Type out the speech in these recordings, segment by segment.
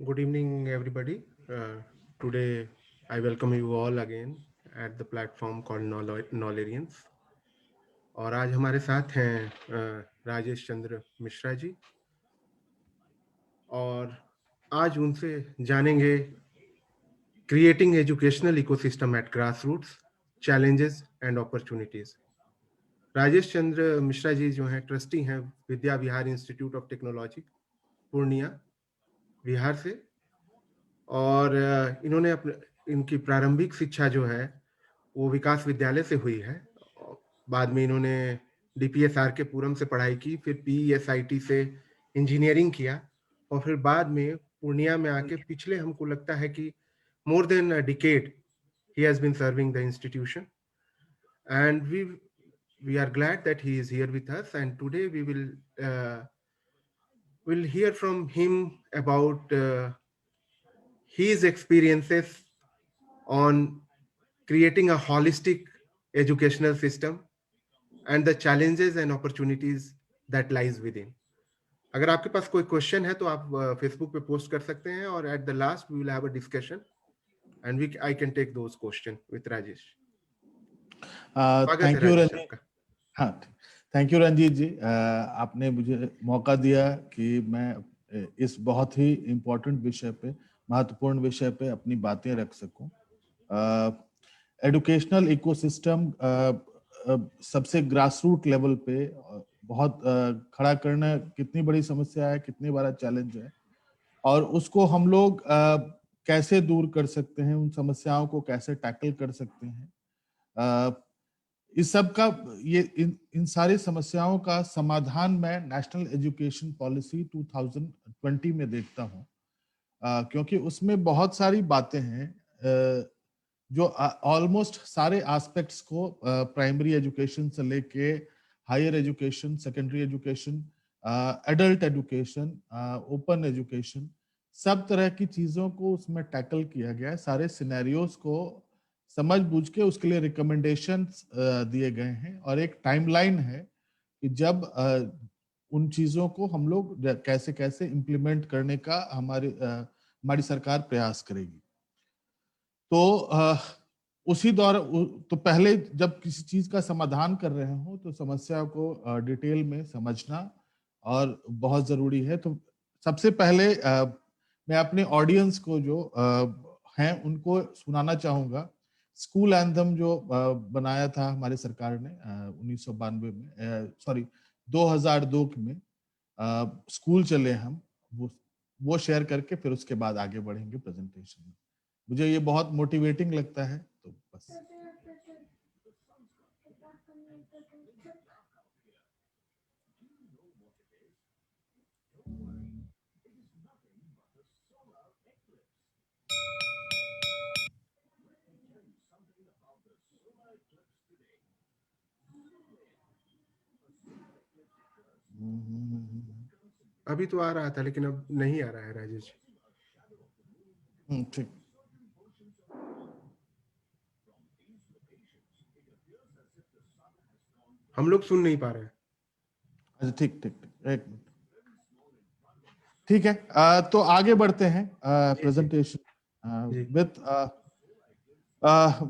Good evening, everybody. Today, I welcome you all again at the platform called Knowlerians. और आज हमारे साथ हैं राजेश चंद्र मिश्रा जी, और आज उनसे जानेंगे creating educational ecosystem at grass roots, challenges and opportunities. Rajesh Chandra Mishra ji जो हैं ट्रस्टी हैं Vidya Vihar institute of technology Purnia Bihar से, और इन्होंने अपने इनकी प्रारंभिक शिक्षा जो है वो विकास विद्यालय से हुई है। बाद में इन्होंने डीपीएसआर के पूरम से पढ़ाई की, फिर पीईएसआईटी से इंजीनियरिंग किया, और फिर बाद में पूर्णिया में आके पिछले हमको लगता है कि more than a decade he has been serving the institution, and we are glad that he is here with us, and today we will hear from him about his experiences on creating a holistic educational system and the challenges and opportunities that lies within. अगर आपके पास कोई question है तो आप Facebook पे post कर सकते हैं, और at the last we will have a discussion and we I can take those question with Rajesh. स्वागत है थैंक यू राजेश रंजीत। आपका। हाँ, थैंक यू रंजीत जी। आपने मुझे मौका दिया कि मैं इस बहुत ही इम्पोर्टेंट विषय पे, महत्वपूर्ण विषय पे अपनी बातें रख सकूं। एजुकेशनल इकोसिस्टम सबसे ग्रास रूट लेवल पे बहुत खड़ा करना कितनी बड़ी समस्या है, कितनी बड़ा चैलेंज है, और उसको हम लोग कैसे दूर कर सकते हैं, उन समस्याओं को कैसे टैकल कर सकते हैं। इस सब का इन सारी समस्याओं का समाधान मैं नेशनल एजुकेशन पॉलिसी 2020 में देखता हूँ, क्योंकि उसमें बहुत सारी बातें हैं जो ऑलमोस्ट सारे एस्पेक्ट्स को, प्राइमरी एजुकेशन से लेके higher education, secondary education, adult education, open education, सब तरह की चीजों को उसमें टैकल किया गया है। सारे सिनेरियोज को समझ बूझ के उसके लिए रिकमेंडेशंस दिए गए हैं, और एक टाइमलाइन है कि जब उन चीजों को हम लोग कैसे कैसे इम्प्लीमेंट करने का हमारी सरकार प्रयास करेगी। तो उसी दौर तो पहले जब किसी चीज का समाधान कर रहे हो तो समस्या को डिटेल में समझना और बहुत जरूरी है। तो सबसे पहले मैं अपने ऑडियंस को जो हैं उनको सुनाना चाहूंगा स्कूल एंथम जो बनाया था हमारी सरकार ने 1992 में, सॉरी 2002 में, स्कूल चले हम, वो शेयर करके फिर उसके बाद आगे बढ़ेंगे प्रेजेंटेशन में। मुझे ये बहुत मोटिवेटिंग लगता है, तो बस। अभी तो आ रहा था लेकिन अब नहीं आ रहा है राजेश। ठीक। हम लोग सुन नहीं पा रहे हैं। अच्छा, ठीक ठीक ठीक, एक मिनट। ठीक है, तो आगे बढ़ते हैं presentation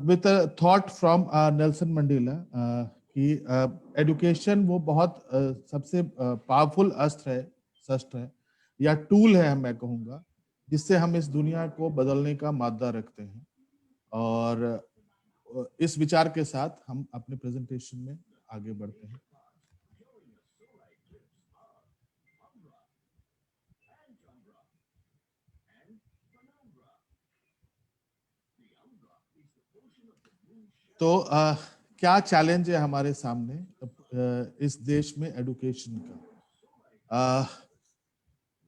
with thought from Nelson Mandela कि एजुकेशन वो बहुत सबसे पावरफुल शस्त्र है या टूल है, मैं कहूँगा, जिससे हम इस दुनिया को बदलने का मादा रखते हैं। और इस विचार के साथ हम अपने प्रेजेंटेशन में आगे बढ़ते हैं। तो क्या चैलेंज है हमारे सामने इस देश में एजुकेशन का?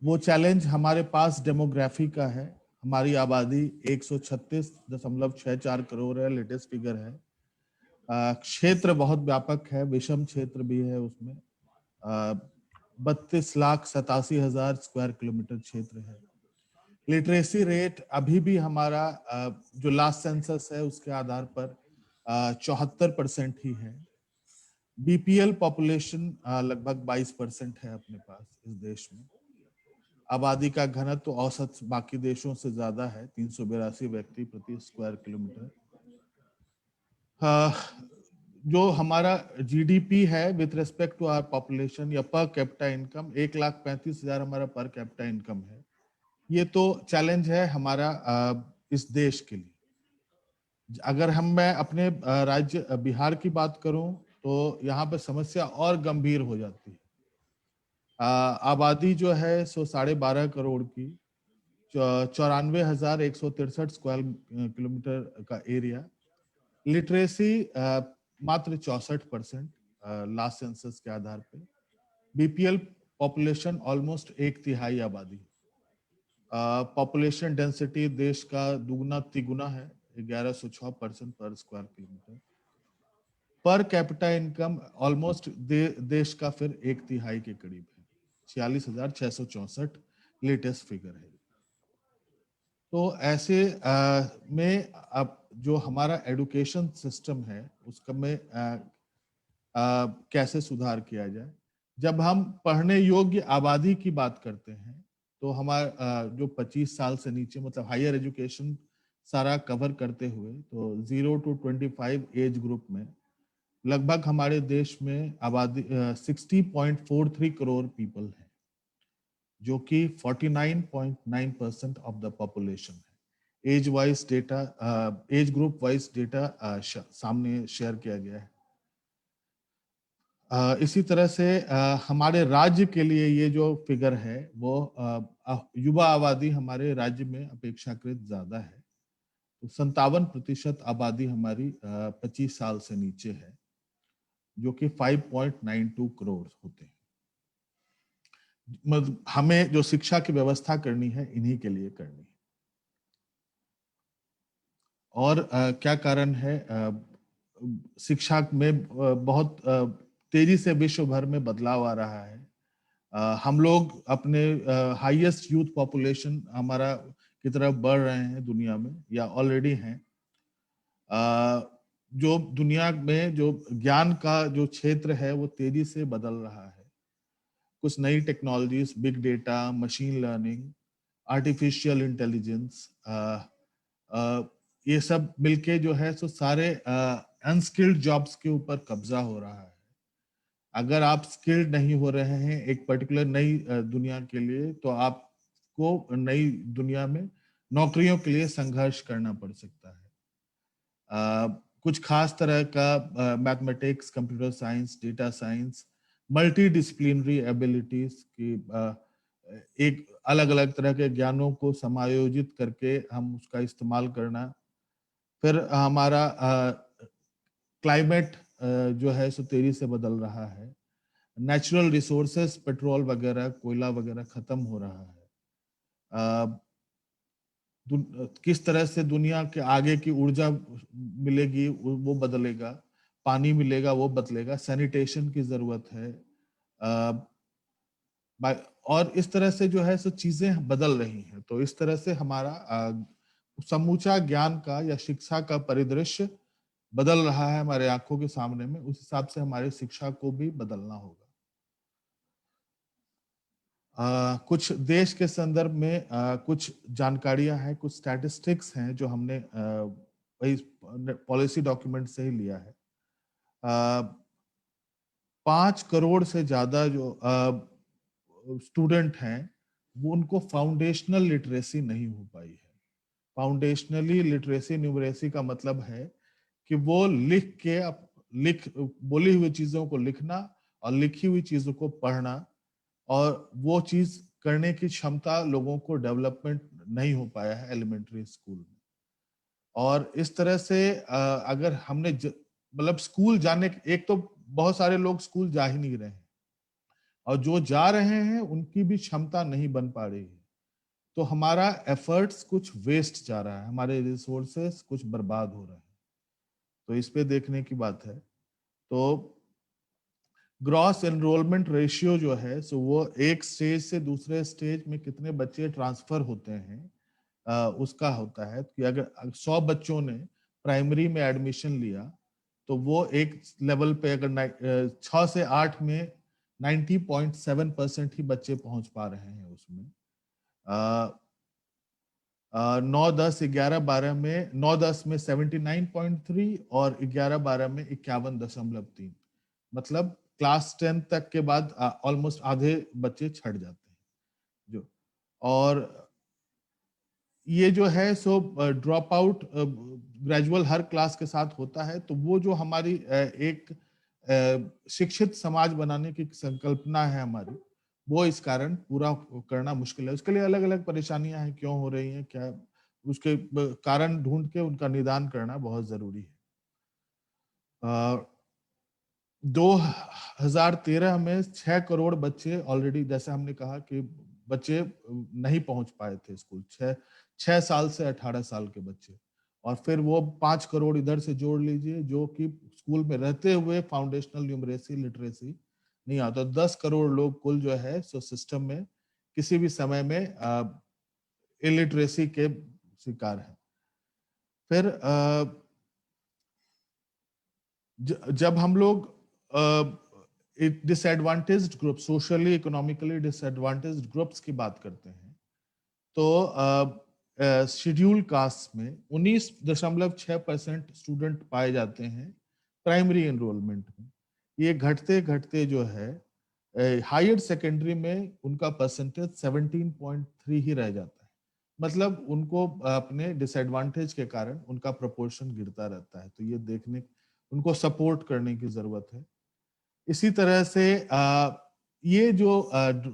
वो चैलेंज हमारे पास डेमोग्राफी का है। हमारी आबादी 136.64 करोड़ है, लेटेस्ट फिगर है। क्षेत्र बहुत व्यापक है, विषम क्षेत्र भी है उसमें। 32,87,000 स्क्वायर किलोमीटर क्षेत्र है। लिटरेसी रेट अभी भी हमारा जो लास्ट सेंसस है उसके आधार पर 74% ही है। बीपीएल पॉपुलेशन लगभग 22% है अपने पास इस देश में। आबादी का घनत्व तो औसत बाकी देशों से ज्यादा है, 382 व्यक्ति प्रति स्क्वायर किलोमीटर। जो हमारा जीडीपी है with respect to our population या पर कैपिटा इनकम, 1,35,000 हमारा पर कैपिटा इनकम है। ये तो चैलेंज है हमारा इस देश के लिए। अगर मैं अपने राज्य बिहार की बात करूं तो यहाँ पे समस्या और गंभीर हो जाती है। आबादी जो है सो 12.5 करोड़ की, 94,163 स्क्वायर किलोमीटर का एरिया, लिटरेसी मात्र 64% लास्ट सेंसस के आधार पे, बीपीएल पॉपुलेशन ऑलमोस्ट 1/3 आबादी, पॉपुलेशन डेंसिटी देश का दुगना तिगुना है, 1106 पर्सन पर square kilometre, per capita income almost देश का फिर 1/3 के करीब है, 46,664 लेटेस्ट फिगर है। तो ऐसे में अब जो हमारा एजुकेशन सिस्टम है उसका में कैसे सुधार किया जाए। जब हम पढ़ने योग्य आबादी की बात करते हैं तो हमारा जो 25 साल से नीचे मतलब हायर एजुकेशन सारा कवर करते हुए तो 0 to 25 एज ग्रुप में लगभग हमारे देश में आबादी 60.43 करोड़ पीपल है, जो कि 49.9% ऑफ द पॉपुलेशन है। Age wise data, age group wise data सामने शेयर किया गया है। इसी तरह से हमारे राज्य के लिए ये जो फिगर है वो युवा आबादी हमारे राज्य में अपेक्षाकृत ज्यादा है, तो 57% आबादी हमारी 25 साल से नीचे है, जो कि 5.92 करोड़ होते हैं। मतलब हमें जो शिक्षा की व्यवस्था करनी है इन्हीं के लिए करनी है। और क्या कारण है, शिक्षा में बहुत तेजी से विश्व भर में बदलाव आ रहा है। हम लोग अपने हाईएस्ट यूथ पॉपुलेशन हमारा की तरफ बढ़ रहे हैं दुनिया में या ऑलरेडी हैं। जो दुनिया में जो ज्ञान का जो क्षेत्र है वो तेजी से बदल रहा है। कुछ नई technologies, big data, machine learning, artificial intelligence, ये सब मिलके जो है सो सारे अनस्किल्ड जॉब्स के ऊपर कब्जा हो रहा है। अगर आप स्किल्ड नहीं हो रहे हैं एक पर्टिकुलर नई दुनिया के लिए तो आपको नई दुनिया में नौकरियों के लिए संघर्ष करना पड़ सकता है। कुछ खास तरह का mathematics, computer science, data science, multi disciplinary abilities की एक अलग अलग तरह के ज्ञानों को समायोजित करके हम उसका इस्तेमाल करना। फिर हमारा क्लाइमेट जो है सो तेजी से बदल रहा है। नेचुरल रिसोर्सेस, पेट्रोल वगैरह, कोयला वगैरह खत्म हो रहा है। किस तरह से दुनिया के आगे की ऊर्जा मिलेगी वो बदलेगा, पानी मिलेगा वो बदलेगा, सैनिटेशन की जरूरत है। और इस तरह से जो है सो चीजें बदल रही हैं। तो इस तरह से हमारा समूचा ज्ञान का या शिक्षा का परिदृश्य बदल रहा है हमारे आंखों के सामने में। उस हिसाब से हमारी शिक्षा को भी बदलना होगा। कुछ देश के संदर्भ में कुछ जानकारियां हैं, कुछ स्टैटिस्टिक्स हैं जो हमने वही पॉलिसी डॉक्यूमेंट से ही लिया है। 5 करोड़ से ज्यादा जो स्टूडेंट हैं वो उनको फाउंडेशनल लिटरेसी नहीं हो पाई है। फाउंडेशनली लिटरेसी, न्यूमरेसी का मतलब है कि वो बोली हुई चीजों को लिखना और लिखी हुई चीजों को पढ़ना और वो चीज करने की क्षमता लोगों को डेवलपमेंट नहीं हो पाया है एलिमेंट्री स्कूल में। और इस तरह से अगर हमने मतलब स्कूल जाने, एक तो बहुत सारे लोग स्कूल जा ही नहीं रहे हैं और जो जा रहे हैं उनकी भी क्षमता नहीं बन पा रही है। तो हमारा एफर्ट्स कुछ वेस्ट जा रहा है, हमारे रिसोर्सेस कुछ बर्बाद हो रहे हैं। तो इस पे देखने की बात है। तो ग्रॉस एनरोलमेंट रेशियो जो है सो वो एक स्टेज से दूसरे स्टेज में कितने बच्चे ट्रांसफर होते हैं उसका होता है कि अगर 100 बच्चों ने प्राइमरी में एडमिशन लिया तो वो एक लेवल पे अगर 6 से 8 में 90.7% ही बच्चे पहुंच पा रहे हैं उसमें। 9, 10, 11, 12 में 9, 10 में 79.3 और 11, 12 में 51.3, मतलब क्लास 10 तक के बाद ऑलमोस्ट आधे बच्चे छट जाते हैं जो। और ये जो है सो ड्रॉप आउट ग्रेजुअल हर क्लास के साथ होता है, तो वो जो हमारी एक शिक्षित समाज बनाने की संकल्पना है हमारी, वो इस कारण पूरा करना मुश्किल है। उसके लिए अलग अलग परेशानियां हैं, क्यों हो रही हैं, क्या उसके कारण ढूंढ के उनका निदान करना बहुत जरूरी है। 2013 में 6 करोड़ बच्चे ऑलरेडी, जैसे हमने कहा कि बच्चे नहीं पहुंच पाए थे स्कूल, 6 साल से 18 साल के बच्चे, और फिर वो 5 करोड़ इधर से जोड़ लीजिए जो कि स्कूल में रहते हुए फाउंडेशनल न्यूमरेसी लिटरेसी नहीं आता। 10 करोड़ लोग कुल जो है सो सिस्टम में किसी भी समय में इलिटरेसी के शिकार है। फिर जब हम लोग disadvantaged group, socially economically disadvantaged groups की बात करते हैं, तो शेड्यूल कास्ट में 19.6% स्टूडेंट पाए जाते हैं प्राइमरी एनरोलमेंट में। ये घटते घटते जो है हायर सेकेंडरी में उनका परसेंटेज 17.3 ही रह जाता है। मतलब उनको अपने डिसएडवांटेज के कारण उनका प्रोपोर्शन गिरता रहता है। तो ये देखने, उनको सपोर्ट करने की जरूरत है। इसी तरह से ये जो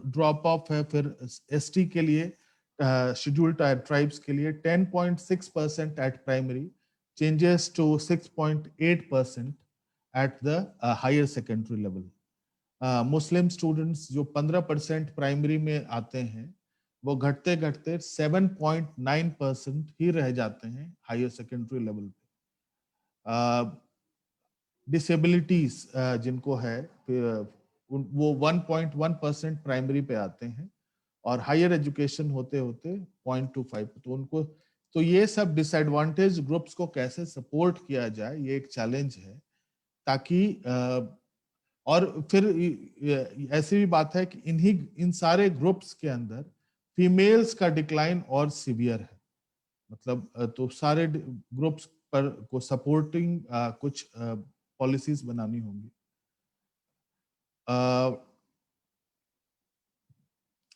ड्रॉप ऑफ है, फिर एसटी के लिए, शेड्यूल्ड ट्राइब्स के लिए 10.6% at primary, changes to 6.8% at the higher secondary level. Muslim students जो 15% प्राइमरी में आते हैं, वो घटते घटते 7.9% ही रह जाते हैं हायर सेकेंडरी लेवल पे। डिसेबिलिटीज जिनको है वो 1.1% प्राइमरी पे आते हैं और हायर एजुकेशन होते होते 0.25। तो उनको, तो ये सब डिसएडवांटेज ग्रुप्स को कैसे सपोर्ट किया जाए, ये एक चैलेंज है। ताकि और फिर ऐसी भी बात है कि इन सारे ग्रुप्स के अंदर फीमेल्स का डिक्लाइन और सीवियर है। मतलब तो सारे ग्रुप्स पर को सपोर्टिंग कुछ पॉलिसीज बनानी होंगी।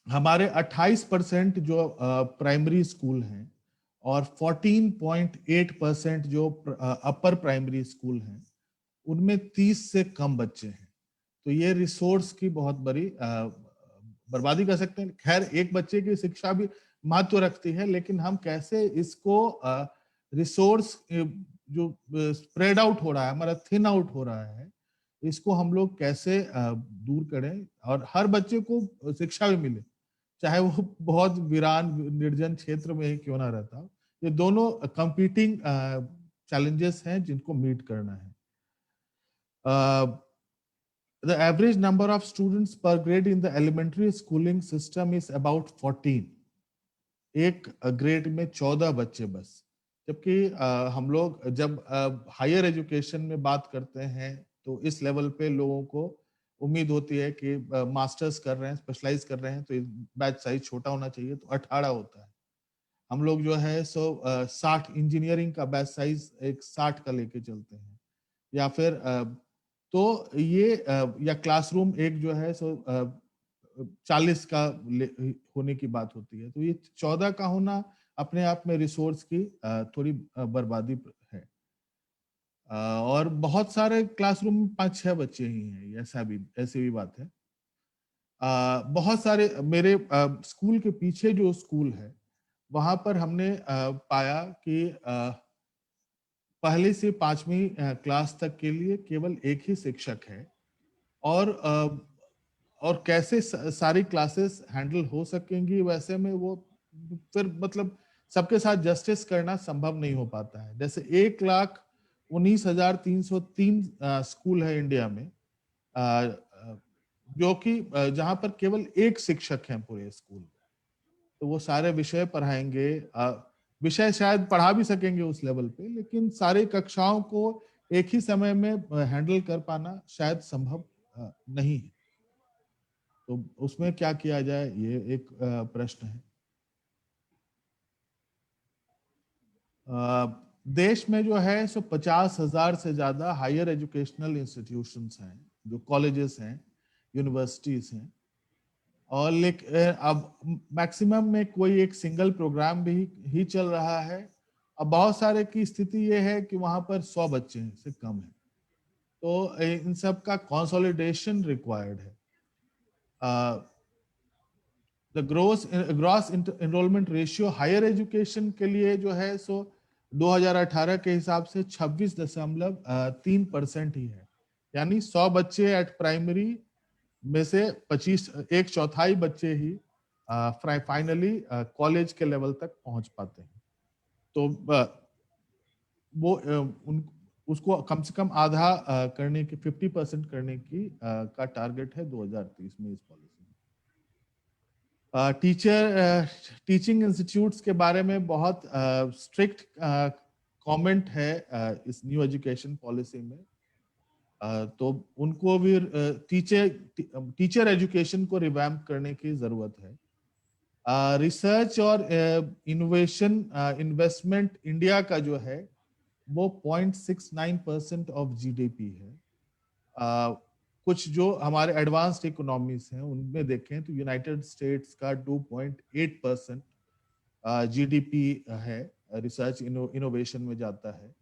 हमारे 28% जो प्राइमरी स्कूल हैं और 14.8% जो अपर प्राइमरी स्कूल हैं, उनमें 30 से कम बच्चे हैं। तो ये रिसोर्स की बहुत बड़ी बर्बादी कर सकते हैं। खैर, एक बच्चे की शिक्षा भी महत्व रखती है, लेकिन हम कैसे इसको रिसोर्स जो स्प्रेड आउट हो रहा है, हमारा थिन आउट हो रहा है, इसको हम लोग कैसे दूर करें और हर बच्चे को शिक्षा भी मिले, चाहे वो बहुत वीरान निर्जन क्षेत्र में ही क्यों ना रहता हो। ये दोनों कंपीटिंग चैलेंजेस हैं जिनको मीट करना है। The average number of students per grade in the elementary schooling system is about 14. एक ग्रेड में 14 बच्चे बस। जबकि हम लोग जब हायर एजुकेशन में बात करते हैं तो इस लेवल पे लोगों को उम्मीद होती है कि मास्टर्स कर रहे हैं, स्पेशलाइज कर रहे हैं, तो बैच साइज छोटा होना चाहिए, तो 18 होता है। हम लोग जो है सो 60 इंजीनियरिंग का बैच साइज एक 60 का लेके चलते हैं, या फिर तो ये या क्लासरूम एक जो है सो 40 का होने की बात होती है। तो ये 14 का होना अपने आप में रिसोर्स की थोड़ी बर्बादी है। और बहुत सारे क्लासरूम में 5-6 बच्चे ही हैं, ऐसी भी बात है। बहुत सारे मेरे स्कूल के पीछे जो स्कूल है, वहां पर हमने पाया कि पहली से 5वीं क्लास तक के लिए केवल एक ही शिक्षक है, और कैसे सारी क्लासेस हैंडल हो सकेंगी, वैसे में वो फिर मतलब सबके साथ जस्टिस करना संभव नहीं हो पाता है। जैसे 1,19,303 स्कूल है इंडिया में, जो कि जहां पर केवल एक शिक्षक हैं पूरे स्कूल में। तो वो सारे विषय पढ़ाएंगे, विषय शायद पढ़ा भी सकेंगे उस लेवल पे, लेकिन सारी कक्षाओं को एक ही समय में हैंडल कर पाना शायद संभव नहीं है। तो उसमें क्या किया जाए, ये एक प्रश्न है। देश में जो है सो 50,000 से ज्यादा हायर एजुकेशनल इंस्टीट्यूशंस हैं, जो कॉलेजेस हैं, यूनिवर्सिटीज हैं, और अब मैक्सिमम में कोई एक सिंगल प्रोग्राम भी ही चल रहा है। अब बहुत सारे की स्थिति ये है कि वहां पर 100 बच्चे से कम है, तो इन सब का कंसोलिडेशन रिक्वायर्ड है। The gross enrolment ratio higher education के लिए जो है सो 2018 के हिसाब से 26.3% ही है, यानी 100 बच्चे एट प्राइमरी में से 25 एक चौथाई बच्चे ही फाइनली कॉलेज के लेवल तक पहुंच पाते हैं। तो वो उसको कम से कम आधा करने की 50% करने की का टारगेट है 2030 में इस पॉलिसी में। टीचिंग इंस्टीट्यूट्स के बारे में बहुत स्ट्रिक्ट कमेंट है इस न्यू एजुकेशन पॉलिसी में। तो उनको भी टीचर एजुकेशन को रिवैम्प करने की जरूरत है। रिसर्च और इनोवेशन इन्वेस्टमेंट इंडिया का जो है वो 0.69% ऑफ जीडीपी है। कुछ जो हमारे एडवांस्ड इकोनॉमीज हैं उनमें देखें तो यूनाइटेड स्टेट्स का 2.8% जीडीपी है, रिसर्च इनोवेशन में जाता है।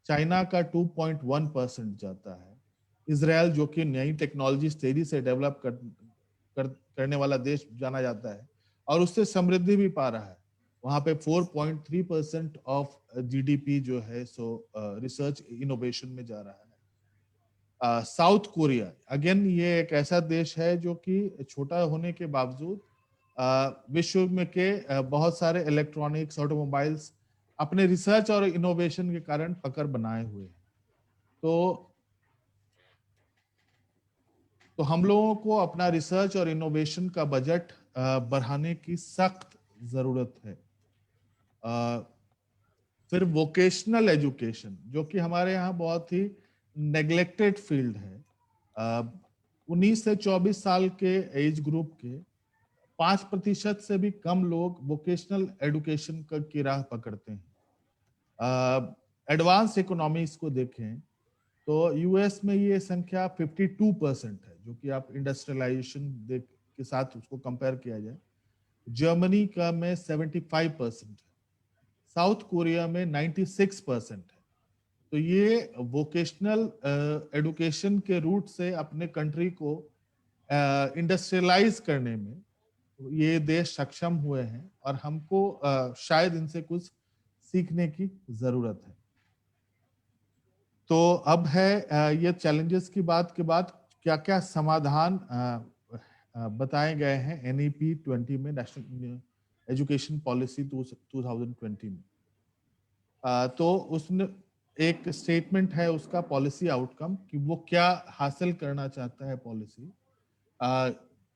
चाइना का 2.1% जाता है। इजराइल जो कि नई टेक्नोलॉजी तेजी से डेवलप करने वाला देश जाना जाता है और उससे समृद्धि भी पा रहा है, वहां पे 4.3% ऑफ जीडीपी जो है सो रिसर्च इनोवेशन में जा रहा है। साउथ कोरिया अगेन ये एक ऐसा देश है जो कि छोटा होने के बावजूद विश्व में के बहुत सारे इलेक्ट्रॉनिक्स, ऑटोमोबाइल्स अपने रिसर्च और इनोवेशन के कारण पकड़ बनाए हुए हैं। तो हम लोगों को अपना रिसर्च और इनोवेशन का बजट बढ़ाने की सख्त जरूरत है। फिर वोकेशनल एजुकेशन जो कि हमारे यहाँ बहुत ही नेग्लेक्टेड फील्ड है। 19 से 24 साल के एज ग्रुप के 5% से भी कम लोग वोकेशनल एजुकेशन की राह पकड़ते हैं। एडवांस इकोनॉमीज को देखें तो यूएस में ये संख्या 52% है, जो कि आप इंडस्ट्रियलाइजेशन के साथ उसको कंपेयर किया जाए। जर्मनी का में 75% है, साउथ कोरिया में 96% है। तो ये वोकेशनल एजुकेशन के रूट से अपने कंट्री को इंडस्ट्रियलाइज करने में ये देश सक्षम हुए हैं और हमको शायद इनसे कुछ सीखने की जरूरत है। तो अब है ये चैलेंजेस की बात के बाद क्या क्या समाधान बताए गए हैं एनईपी 20 में, नेशनल एजुकेशन पॉलिसी 2020 में। तो उसने एक स्टेटमेंट है उसका पॉलिसी आउटकम कि वो क्या हासिल करना चाहता है policy.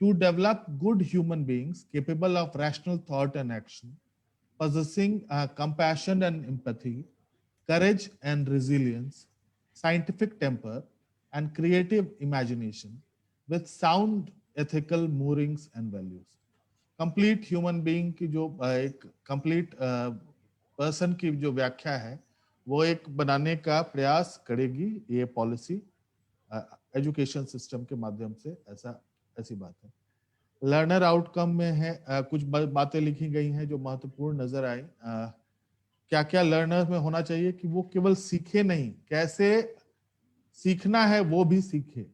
To develop good human beings capable of rational thought and action, possessing compassion and empathy, courage and resilience, scientific temper, and creative imagination with sound ethical moorings and values. Complete human being की जो एक complete person की जो व्याख्या है वो एक बनाने का प्रयास करेगी ये पॉलिसी एजुकेशन सिस्टम के माध्यम से, ऐसी बात है। लर्नर आउटकम में है कुछ बातें लिखी गई हैं जो महत्वपूर्ण नजर आई। क्या क्या लर्नर में होना चाहिए कि वो केवल सीखे नहीं, कैसे सीखना है वो भी सीखे।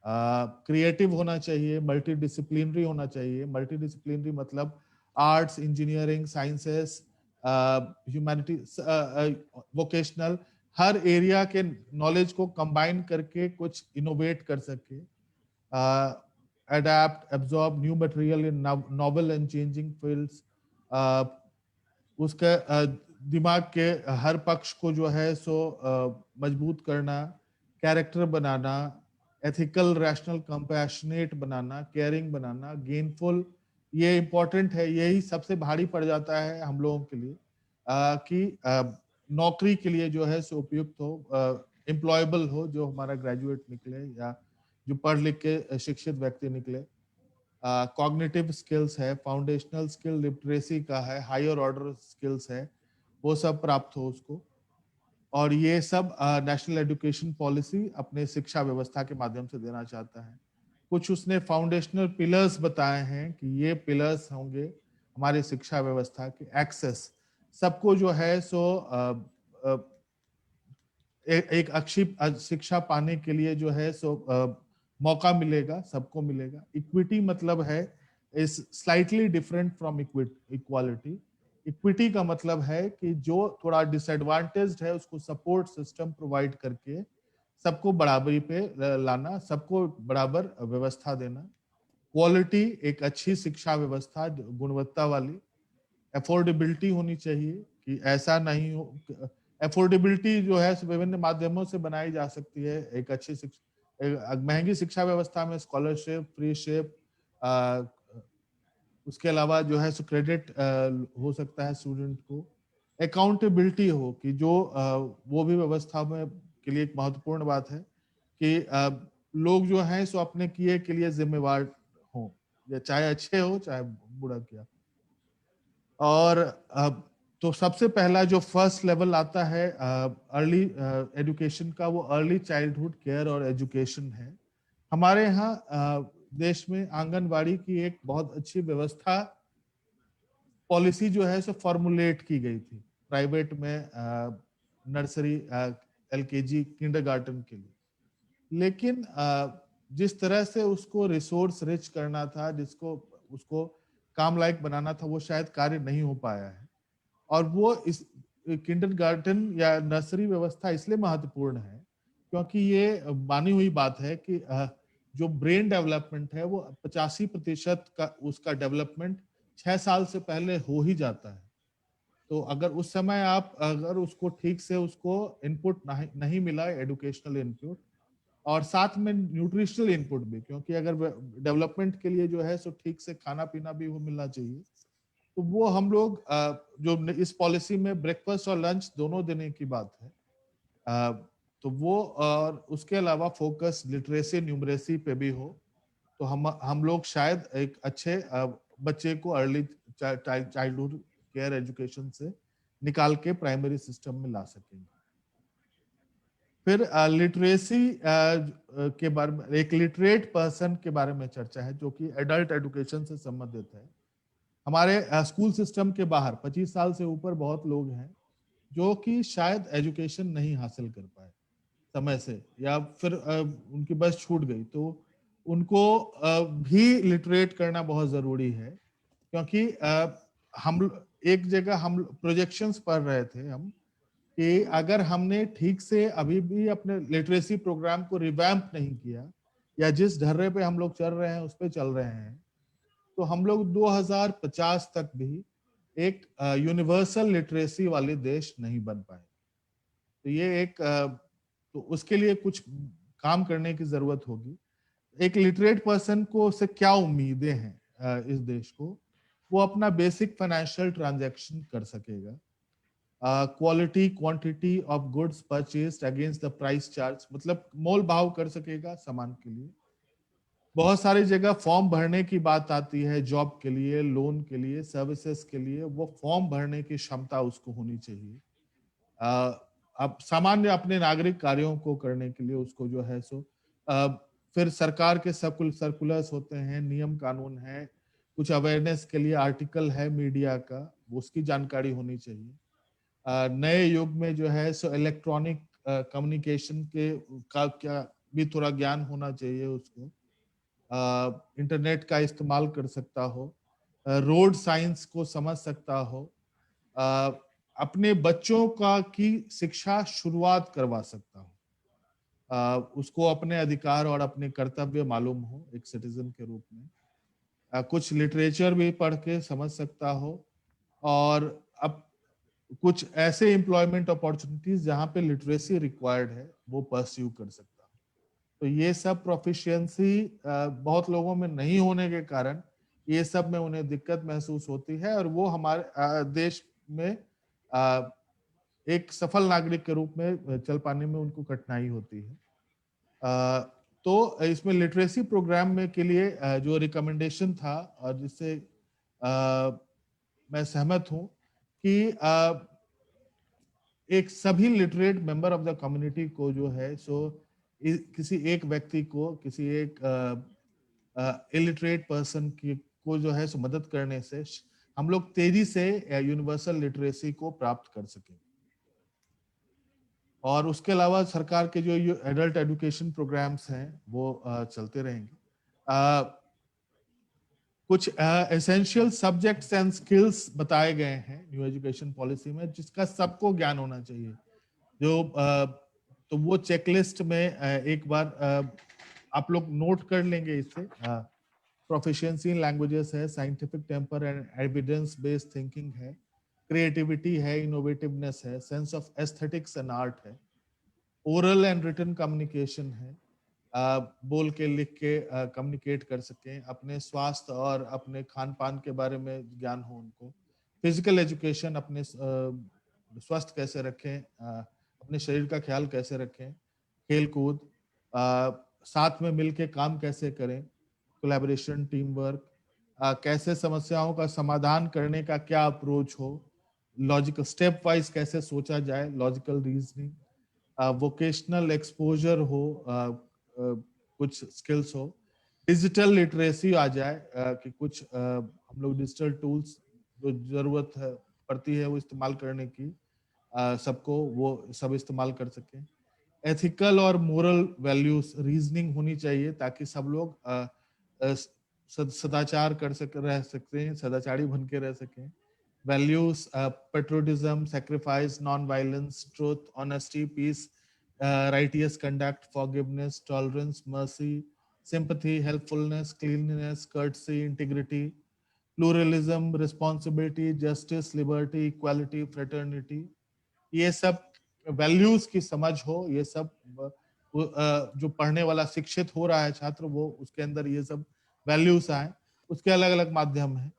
क्रिएटिव होना चाहिए, मल्टी डिसिप्लिनरी होना चाहिए। मल्टी डिसिप्लिनरी मतलब arts, engineering, sciences, humanity, vocational, हर एरिया के नॉलेज को कंबाइन करके कुछ इनोवेट कर सके। Adept, absorb new material in novel and changing fields. उसके दिमाग के हर पक्ष को जो है सो मजबूत करना, कैरेक्टर बनाना, एथिकल, रैशनल, कंपैशनेट बनाना, केयरिंग बनाना, गेनफुल, ये इंपॉर्टेंट है। यही सबसे भारी पड़ जाता है हम लोगों के लिए कि नौकरी के लिए जो है सो उपयुक्त हो, एम्प्लॉयबल हो, जो हमारा ग्रेजुएट निकले या जो पढ़ लिख के शिक्षित व्यक्ति निकले। कॉग्निटिव स्किल्स है, फाउंडेशनल स्किल लिटरेसी का है, हायर ऑर्डर स्किल्स है, वो सब प्राप्त हो उसको। और ये सब नेशनल एजुकेशन पॉलिसी अपने शिक्षा व्यवस्था के माध्यम से देना चाहता है। कुछ उसने फाउंडेशनल पिलर्स बताए हैं कि ये पिलर्स होंगे हमारी शिक्षा व्यवस्था के। एक्सेस, सबको जो है सो एक अच्छी शिक्षा पाने के लिए जो है सो मौका मिलेगा, सबको मिलेगा। इक्विटी मतलब है is slightly different from equality. Equity का मतलब है कि जो थोड़ा डिसएडवांटेज्ड है उसको सपोर्ट सिस्टम प्रोवाइड करके सबको बराबरी पे लाना, सबको बराबर व्यवस्था देना। क्वालिटी, एक अच्छी शिक्षा व्यवस्था गुणवत्ता वाली। अफोर्डेबिलिटी होनी चाहिए कि ऐसा नहीं हो, अफोर्डेबिलिटी जो है विभिन्न माध्यमों से बनाई जा सकती है। एक अच्छी शिक्षा, महंगी शिक्षा व्यवस्था में स्कॉलरशिप, फ्रीशिप, उसके अलावा जो है सो क्रेडिट हो सकता है स्टूडेंट को। अकाउंटेबिलिटी हो कि जो वो भी व्यवस्था में के लिए एक महत्वपूर्ण बात है कि लोग जो हैं सो अपने किए के लिए जिम्मेवार हों, या चाहे अच्छे हो चाहे बुरा किया। और तो सबसे पहला जो फर्स्ट लेवल आता है अर्ली एजुकेशन का, वो अर्ली चाइल्डहुड केयर और एजुकेशन है। हमारे यहाँ देश में आंगनवाड़ी की एक बहुत अच्छी व्यवस्था, पॉलिसी जो है सो फॉर्मुलेट की गई थी प्राइवेट में नर्सरी, एलकेजी, किंडरगार्टन के लिए। लेकिन जिस तरह से उसको रिसोर्स रिच करना था, जिसको उसको काम लायक बनाना था, वो शायद कार्य नहीं हो पाया है। और वो इस किंडरगार्टन या नर्सरी व्यवस्था इसलिए महत्वपूर्ण है क्योंकि ये मानी हुई बात है कि जो ब्रेन डेवलपमेंट है वो 85% का उसका डेवलपमेंट 6 साल से पहले हो ही जाता है। तो अगर उस समय आप अगर उसको ठीक से उसको इनपुट नहीं मिला, एजुकेशनल इनपुट और साथ में न्यूट्रिशनल इनपुट भी, क्योंकि अगर डेवलपमेंट के लिए जो है सो ठीक से खाना पीना भी वो मिलना चाहिए। तो वो हम लोग जो इस पॉलिसी में ब्रेकफास्ट और लंच दोनों देने की बात है, तो वो और उसके अलावा फोकस लिटरेसी न्यूमरेसी पे भी हो, तो हम लोग शायद एक अच्छे बच्चे को अर्ली चाइल्डहुड केयर एजुकेशन से निकाल के प्राइमरी सिस्टम में ला सकेंगे। फिर लिटरेसी के बारे में, एक लिटरेट पर्सन के बारे में चर्चा है जो कि एडल्ट एजुकेशन से संबंधित है। हमारे स्कूल सिस्टम के बाहर 25 साल से ऊपर बहुत लोग हैं जो कि शायद एजुकेशन नहीं हासिल कर पाए समय से, या फिर उनकी बस छूट गई, तो उनको भी लिटरेट करना बहुत जरूरी है। क्योंकि हम एक जगह हम प्रोजेक्शंस पढ़ रहे थे हम कि अगर हमने ठीक से अभी भी अपने लिटरेसी प्रोग्राम को रिवैम्प नहीं किया, या जिस ढर्रे पे हम लोग चल रहे हैं उस पे चल रहे हैं, तो हम लोग 2050 तक भी एक यूनिवर्सल लिटरेसी वाले देश नहीं बन पाए। तो ये एक तो उसके लिए कुछ काम करने की जरूरत होगी। एक लिटरेट पर्सन को से क्या उम्मीदें हैं इस देश को, वो अपना बेसिक फाइनेंशियल ट्रांजैक्शन कर सकेगा, quality quantity of goods purchased against the price charge, मतलब मोल भाव कर सकेगा सामान के लिए। बहुत सारी जगह फॉर्म भरने की बात आती है, जॉब के लिए, लोन के लिए, सर्विसेज के लिए, वो फॉर्म भरने की क्षमता उसको होनी चाहिए। अब सामान्य अपने नागरिक कार्यों को करने के लिए उसको जो है सो फिर सरकार के सर्कुलर्स होते हैं, नियम कानून है, कुछ अवेयरनेस के लिए आर्टिकल है मीडिया का, उसकी जानकारी होनी चाहिए। नए युग में जो है सो इलेक्ट्रॉनिक कम्युनिकेशन के का क्या भी थोड़ा ज्ञान होना चाहिए उसको, इंटरनेट का इस्तेमाल कर सकता हो, रोड साइंस को समझ सकता हो, अपने बच्चों का की शिक्षा शुरुआत करवा सकता हो, उसको अपने अधिकार और अपने कर्तव्य मालूम हो एक सिटीजन के रूप में, कुछ लिटरेचर भी पढ़ के समझ सकता हो, और अब कुछ ऐसे एम्प्लॉयमेंट अपॉर्चुनिटीज जहां पे लिटरेसी रिक्वायर्ड है वो परस्यू कर सकता हो। तो ये सब प्रोफिशिएंसी बहुत लोगों में नहीं होने के कारण ये सब में उन्हें दिक्कत महसूस होती है, और वो हमारे देश में एक सफल नागरिक के रूप में चल पाने में उनको कठिनाई होती है। तो इसमें लिटरेसी प्रोग्राम में के लिए जो रिकमेंडेशन था और जिससे मैं सहमत हूं कि एक सभी literate member of the community को जो है सो किसी एक व्यक्ति को, किसी एक इलिटरेट पर्सन की को जो है सो मदद करने से हम लोग तेजी से यूनिवर्सल लिटरेसी को प्राप्त कर सकें। और उसके अलावा सरकार के जो एडल्ट एजुकेशन प्रोग्राम्स हैं वो चलते रहेंगे। कुछ एसेंशियल सब्जेक्ट्स एंड स्किल्स बताए गए हैं न्यू एजुकेशन पॉलिसी में, जिसका सबको ज्ञान होना चाहिए। जो तो वो चेकलिस्ट में एक बार आप लोग नोट कर लेंगे इससे। प्रोफिशिएंसी इन लैंग्वेजेस है, scientific temper and evidence based thinking है, क्रिएटिविटी है, इनोवेटिवनेस है, sense of aesthetics and art है, ओरल एंड रिटन कम्युनिकेशन है, बोल के लिख के कम्युनिकेट कर सकें, अपने स्वास्थ्य और अपने खान पान के बारे में ज्ञान हो उनको, फिजिकल एजुकेशन, अपने स्वस्थ कैसे रखें, अपने शरीर का ख्याल कैसे रखें, खेल कूद, साथ में मिलके काम कैसे करें, कोलैबोरेशन, टीम वर्क, कैसे समस्याओं का समाधान करने का क्या अप्रोच हो, लॉजिकल स्टेप वाइज कैसे सोचा जाए, लॉजिकल रीजनिंग, वोकेशनल एक्सपोजर हो, कुछ स्किल्स हो, डिजिटल लिटरेसी आ जाए, कि कुछ हम लोग डिजिटल टूल्स जो जरूरत है पड़ती है वो इस्तेमाल करने की, सबको वो सब इस्तेमाल कर सकें। एथिकल और मोरल वैल्यूज, रीजनिंग होनी चाहिए ताकि सब लोग सदाचार रह सकते हैं, सदाचारी बन के रह सकें। Values, patriotism, sacrifice, non violence, truth, honesty, peace, righteous conduct, forgiveness, tolerance, mercy, sympathy, helpfulness, cleanliness, courtesy, integrity, pluralism, responsibility, justice, liberty, equality, fraternity, ये सब वैल्यूज की समझ हो, ये सब जो पढ़ने वाला शिक्षित हो रहा है छात्र, वो उसके अंदर ये सब वैल्यूज आए। उसके अलग अलग माध्यम है।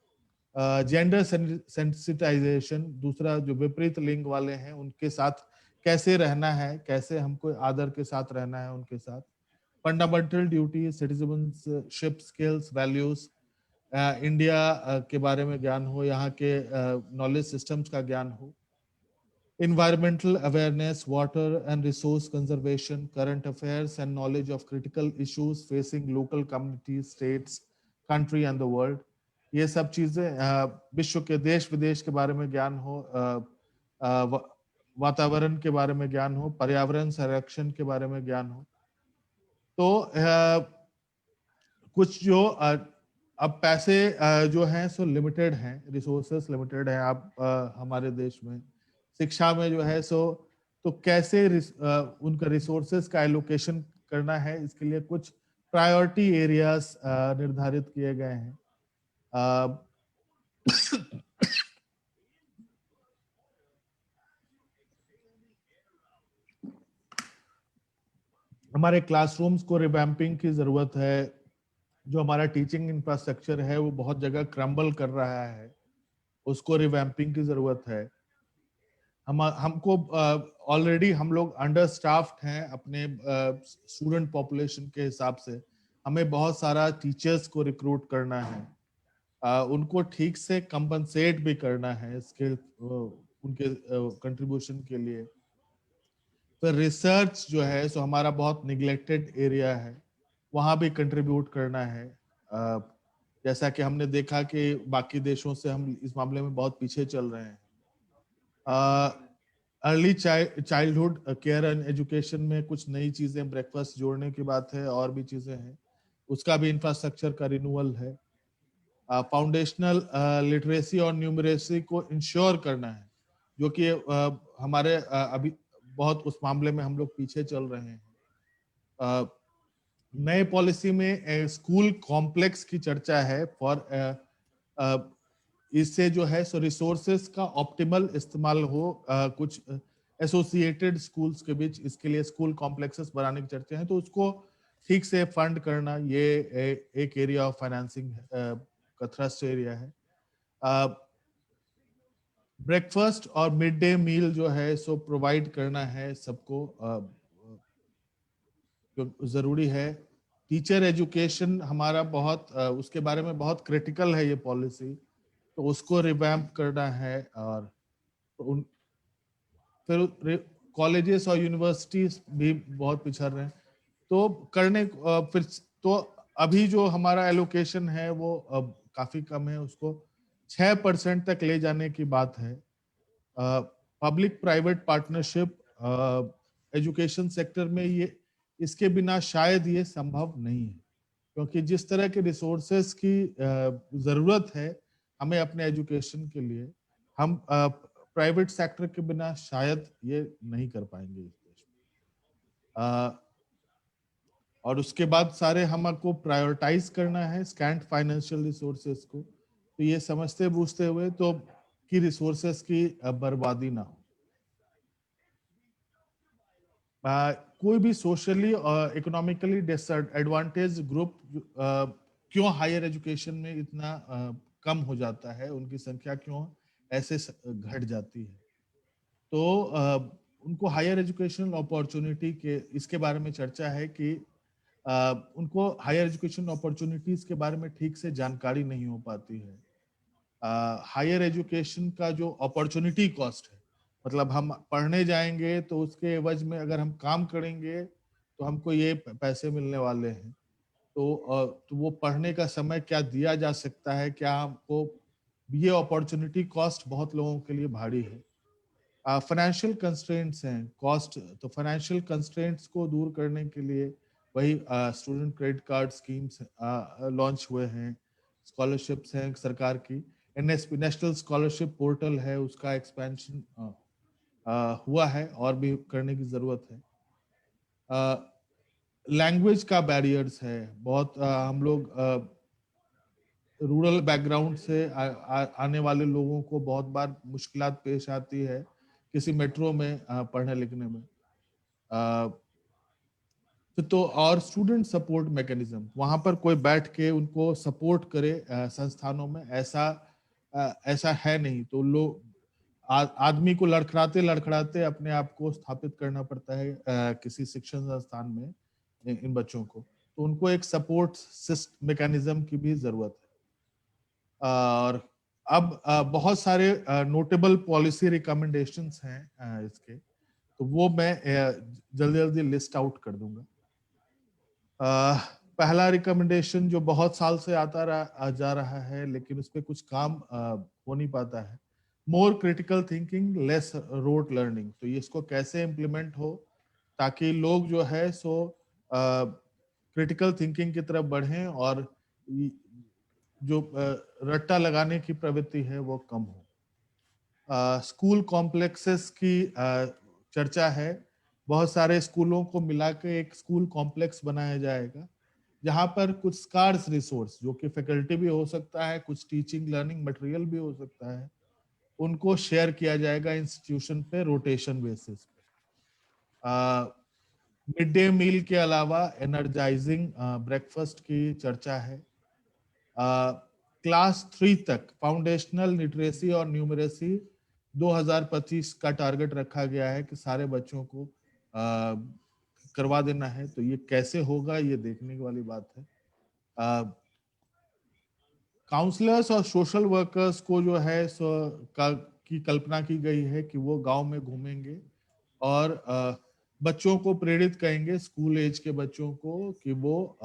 जेंडर सेंसिटाइजेशन, दूसरा जो विपरीत लिंग वाले हैं उनके साथ कैसे रहना है, कैसे हमको आदर के साथ रहना है उनके साथ। Fundamental duty, citizenship, skills, values, India के बारे में ज्ञान हो, यहाँ के नॉलेज सिस्टम्स का ज्ञान हो। Environmental awareness, water and resource conservation, current affairs and knowledge of critical issues facing local communities, states, country and the world. ये सब चीजें, विश्व के देश विदेश के बारे में ज्ञान हो, वातावरण के बारे में ज्ञान हो, पर्यावरण संरक्षण के बारे में ज्ञान हो। तो कुछ जो अब पैसे जो हैं सो लिमिटेड हैं, रिसोर्सेस लिमिटेड हैं। आप हमारे देश में शिक्षा में जो है सो तो कैसे उनका रिसोर्सेस का एलोकेशन करना है, इसके लिए कुछ प्रायोरिटी एरियाज निर्धारित किए गए हैं। हमारे क्लासरूम्स को रिवैम्पिंग की जरूरत है। जो हमारा टीचिंग इंफ्रास्ट्रक्चर है वो बहुत जगह क्रम्बल कर रहा है, उसको रिवैम्पिंग की जरूरत है। हमको ऑलरेडी हम लोग अंडर स्टाफ्ड हैं अपने स्टूडेंट पॉपुलेशन के हिसाब से। हमें बहुत सारा टीचर्स को रिक्रूट करना है, उनको ठीक से कंपनसेट भी करना है स्किल उनके कंट्रीब्यूशन के लिए। फिर रिसर्च जो है सो हमारा बहुत निगलेक्टेड एरिया है, वहाँ भी कंट्रीब्यूट करना है। जैसा कि हमने देखा कि बाकी देशों से हम इस मामले में बहुत पीछे चल रहे हैं। Early childhood care and education में कुछ नई चीजें, ब्रेकफास्ट जोड़ने की बात है, और भी चीजें हैं, उसका भी इंफ्रास्ट्रक्चर का रिन्यूअल है। फाउंडेशनल लिटरेसी और न्यूमरेसी को इंश्योर करना है, जो कि हमारे अभी बहुत उस मामले में हम लोग पीछे चल रहे हैं। नए पॉलिसी में स्कूल कॉम्प्लेक्स की चर्चा है फॉर इससे जो है सो रिसोर्सेस का ऑप्टिमल इस्तेमाल हो कुछ एसोसिएटेड स्कूल्स के बीच। इसके लिए स्कूल कॉम्प्लेक्सेस बनाने की चर्चा है, तो उसको ठीक से फंड करना ये एक एरिया ऑफ फाइनेंसिंग का थ्रस्ट एरिया है। ब्रेकफास्ट और मिड डे मील जो है सो प्रोवाइड करना है सबको, जो जरूरी है। टीचर एजुकेशन हमारा बहुत उसके बारे में बहुत क्रिटिकल है ये पॉलिसी, तो उसको रिवैम्प करना है। और फिर कॉलेजेस और यूनिवर्सिटीज भी बहुत पिछड़ रहे हैं। तो फिर तो अभी जो हमारा एलोकेशन है वो अब काफी कम है, उसको 6% तक ले जाने की बात है। Public private partnership education sector में ये इसके बिना शायद ये संभव नहीं है, क्योंकि जिस तरह के रिसोर्सेस की जरूरत है हमें अपने एजुकेशन के लिए, हम प्राइवेट सेक्टर के बिना शायद ये नहीं कर पाएंगे इस देश में। और उसके बाद सारे हमको प्रायोरिटाइज करना है स्कैंट फाइनेंशियल रिसोर्सेस को, तो ये समझते बूझते हुए तो कि रिसोर्सेस की बर्बादी ना हो। कोई भी सोशली इकोनॉमिकली डिसएडवांटेज ग्रुप क्यों हायर एजुकेशन में इतना कम हो जाता है, उनकी संख्या क्यों ऐसे घट जाती है, तो उनको हायर एजुकेशनल अपॉर्चुनिटी के इसके बारे में चर्चा है कि उनको हायर एजुकेशन अपॉर्चुनिटीज के बारे में ठीक से जानकारी नहीं हो पाती है। हायर एजुकेशन का जो अपॉर्चुनिटी कॉस्ट है, मतलब हम पढ़ने जाएंगे तो उसके एवज में अगर हम काम करेंगे तो हमको ये पैसे मिलने वाले हैं, तो वो पढ़ने का समय क्या दिया जा सकता है, क्या हमको, ये अपॉर्चुनिटी कॉस्ट बहुत लोगों के लिए भारी है। फाइनेंशियल कंस्ट्रेंट्स हैं, कॉस्ट, तो फाइनेंशियल कंस्ट्रेंट्स को दूर करने के लिए वही student credit card schemes launch हुए हैं, स्कॉलरशिप्स हैं सरकार की, एनएसपी नेशनल स्कॉलरशिप पोर्टल है, उसका एक्सपेंशन हुआ है और भी करने की जरूरत है। लैंग्वेज का बैरियर्स है बहुत, हम लोग रूरल बैकग्राउंड से आने वाले लोगों को बहुत बार मुश्किलात पेश आती है किसी मेट्रो में पढ़ने लिखने में। तो और स्टूडेंट सपोर्ट मैकेनिज्म, वहां पर कोई बैठ के उनको सपोर्ट करे संस्थानों में, ऐसा है नहीं, तो लोग आदमी को लड़खड़ाते लड़खड़ाते अपने आप को स्थापित करना पड़ता है किसी शिक्षण संस्थान में इन बच्चों को, तो उनको एक सपोर्ट मैकेनिज्म की भी जरूरत है। और अब बहुत सारे नोटेबल पॉलिसी रिकमेंडेशंस हैं इसके, तो वो मैं जल्दी जल्दी लिस्ट आउट कर दूंगा। पहला रिकमेंडेशन जो बहुत साल से जा रहा है लेकिन उस पर कुछ काम हो नहीं पाता है, मोर critical thinking less rote learning. तो ये इसको कैसे इम्प्लीमेंट हो ताकि लोग जो है सो क्रिटिकल थिंकिंग की तरफ बढ़ें और जो रट्टा लगाने की प्रवृत्ति है वो कम हो। स्कूल कॉम्प्लेक्सेस की चर्चा है, बहुत सारे स्कूलों को मिला के एक स्कूल कॉम्प्लेक्स बनाया जाएगा जहां पर कुछ स्कार्स रिसोर्स, जो कि फैकल्टी भी हो सकता है, कुछ टीचिंग लर्निंग मटेरियल भी हो सकता है, उनको शेयर किया जाएगा इंस्टीट्यूशन पे रोटेशन बेसिस पे। मिड डे मील के अलावा एनर्जाइजिंग ब्रेकफास्ट की चर्चा है। क्लास 3 तक फाउंडेशनल लिटरेसी और न्यूमरेसी 2025 का टारगेट रखा गया है कि सारे बच्चों को करवा देना है, तो ये कैसे होगा ये देखने वाली बात है। काउंसलर्स और सोशल वर्कर्स को जो है की कल्पना की गई है कि वो गांव में घूमेंगे और बच्चों को प्रेरित करेंगे, स्कूल एज के बच्चों को, कि वो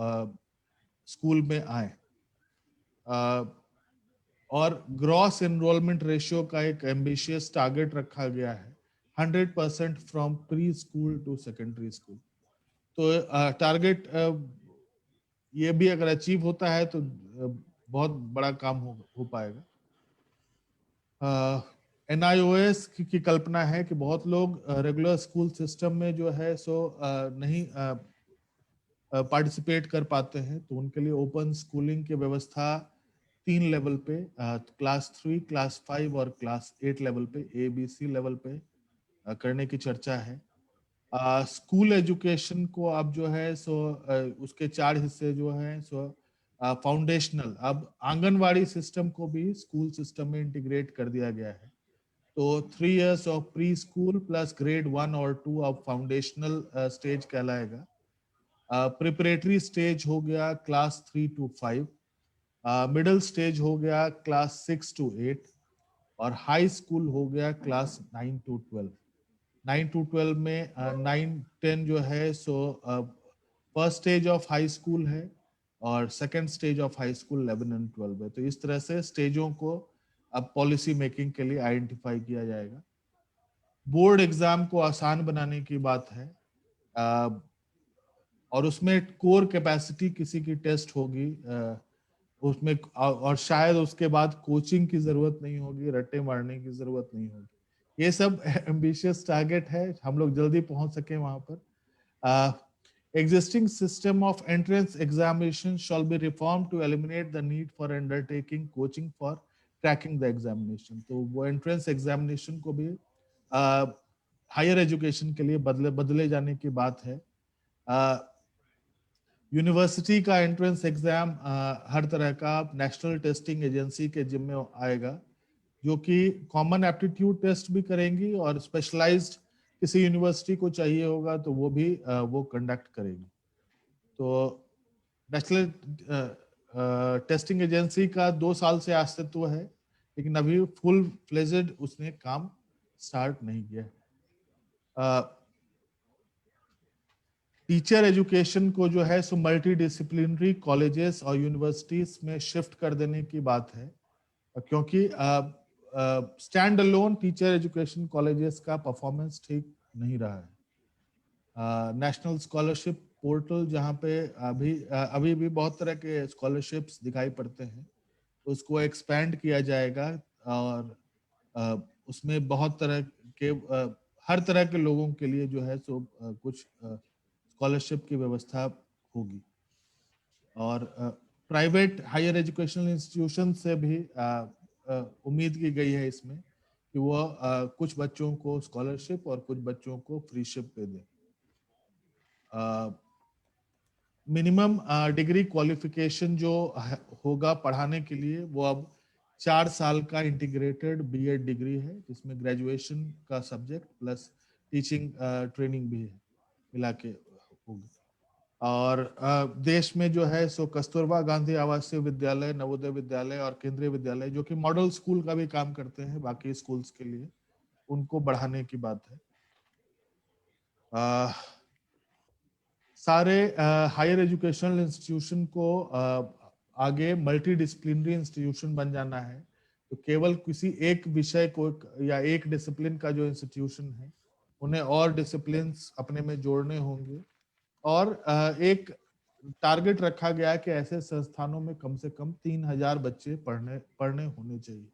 स्कूल में आए। और ग्रॉस एनरोलमेंट रेशियो का एक एम्बिशियस टारगेट रखा गया है, 100% from pre school to secondary school. तो टारगेट ये भी अगर अचीव होता है तो बहुत बड़ा काम हो पाएगा। NIOS की कल्पना है कि बहुत लोग रेगुलर स्कूल सिस्टम में जो है सो नहीं पार्टिसिपेट कर पाते हैं, तो उनके लिए ओपन स्कूलिंग की व्यवस्था 3 लेवल पे, क्लास 3, क्लास 5 और क्लास 8 लेवल पे, ABC लेवल पे करने की चर्चा है। स्कूल एजुकेशन को अब जो है सो उसके 4 हिस्से जो हैं सो फाउंडेशनल, अब आंगनवाड़ी सिस्टम को भी स्कूल सिस्टम में इंटीग्रेट कर दिया गया है, तो 3 years of pre school plus grade 1 और 2 ऑफ फाउंडेशनल स्टेज कहलाएगा। प्रिपरेटरी स्टेज हो गया क्लास 3 to 5, मिडिल स्टेज हो गया क्लास 6 to 8 और हाई स्कूल हो गया क्लास 9 to 12। 9 to 12 में 9-10 जो है so first stage of high school है और second stage of high school 11 and 12 है। तो इस तरह से स्टेजों को अब पॉलिसी मेकिंग के लिए आइडेंटिफाई किया जाएगा। बोर्ड एग्जाम को आसान बनाने की बात है और उसमें कोर कैपेसिटी किसी की टेस्ट होगी उसमें और शायद उसके बाद कोचिंग की जरूरत नहीं होगी, रट्टे मारने की जरूरत नहीं होगी। ये सब एम्बिशियस टारगेट है, हम लोग जल्दी पहुंच सके वहां पर। Existing system of entrance examination shall be reformed to eliminate the need for undertaking coaching for cracking the examination। तो वो entrance examination को भी हायर एजुकेशन के लिए बदले जाने की बात है। यूनिवर्सिटी का एंट्रेंस एग्जाम हर तरह का नेशनल टेस्टिंग एजेंसी के जिम्मे आएगा, जो कि कॉमन एप्टीट्यूड टेस्ट भी करेंगी और स्पेशलाइज्ड किसी यूनिवर्सिटी को चाहिए होगा तो वो भी वो कंडक्ट करेगी। तो नेशनल टेस्टिंग एजेंसी का 2 साल से अस्तित्व है, लेकिन अभी फुल फ्लेजेड उसने काम स्टार्ट नहीं किया। टीचर एजुकेशन को जो है सो मल्टी डिसिप्लिनरी कॉलेजेस और यूनिवर्सिटीज में शिफ्ट कर देने की बात है, क्योंकि stand alone teacher education colleges का परफॉर्मेंस ठीक नहीं रहा है। नेशनल स्कॉलरशिप पोर्टल जहाँ पे अभी भी बहुत तरह के स्कॉलरशिप्स दिखाई पड़ते हैं, उसको एक्सपैंड किया जाएगा और उसमें बहुत तरह के हर तरह के लोगों के लिए जो है सो कुछ स्कॉलरशिप की व्यवस्था होगी। और प्राइवेट हायर एजुकेशनल इंस्टीट्यूशन से भी उम्मीद की गई है इसमें कि वो कुछ बच्चों को स्कॉलरशिप और कुछ बच्चों को फ्रीशिप पे दें। मिनिमम डिग्री क्वालिफिकेशन जो होगा पढ़ाने के लिए वो अब 4 साल का इंटीग्रेटेड बीएड डिग्री है, जिसमें ग्रेजुएशन का सब्जेक्ट प्लस टीचिंग ट्रेनिंग भी है मिला के होगी। और देश में जो है सो कस्तूरबा गांधी आवासीय विद्यालय, नवोदय विद्यालय और केंद्रीय विद्यालय जो कि मॉडल स्कूल का भी काम करते हैं बाकी स्कूल्स के लिए, उनको बढ़ाने की बात है। सारे हायर एजुकेशनल इंस्टीट्यूशन को आगे मल्टी डिसिप्लिनरी इंस्टीट्यूशन बन जाना है। तो केवल किसी एक विषय को या एक डिसिप्लिन का जो इंस्टीट्यूशन है, उन्हें और डिसिप्लिन अपने में जोड़ने होंगे। और एक टारगेट रखा गया कि ऐसे संस्थानों में कम से कम 3000 बच्चे पढ़ने होने चाहिए।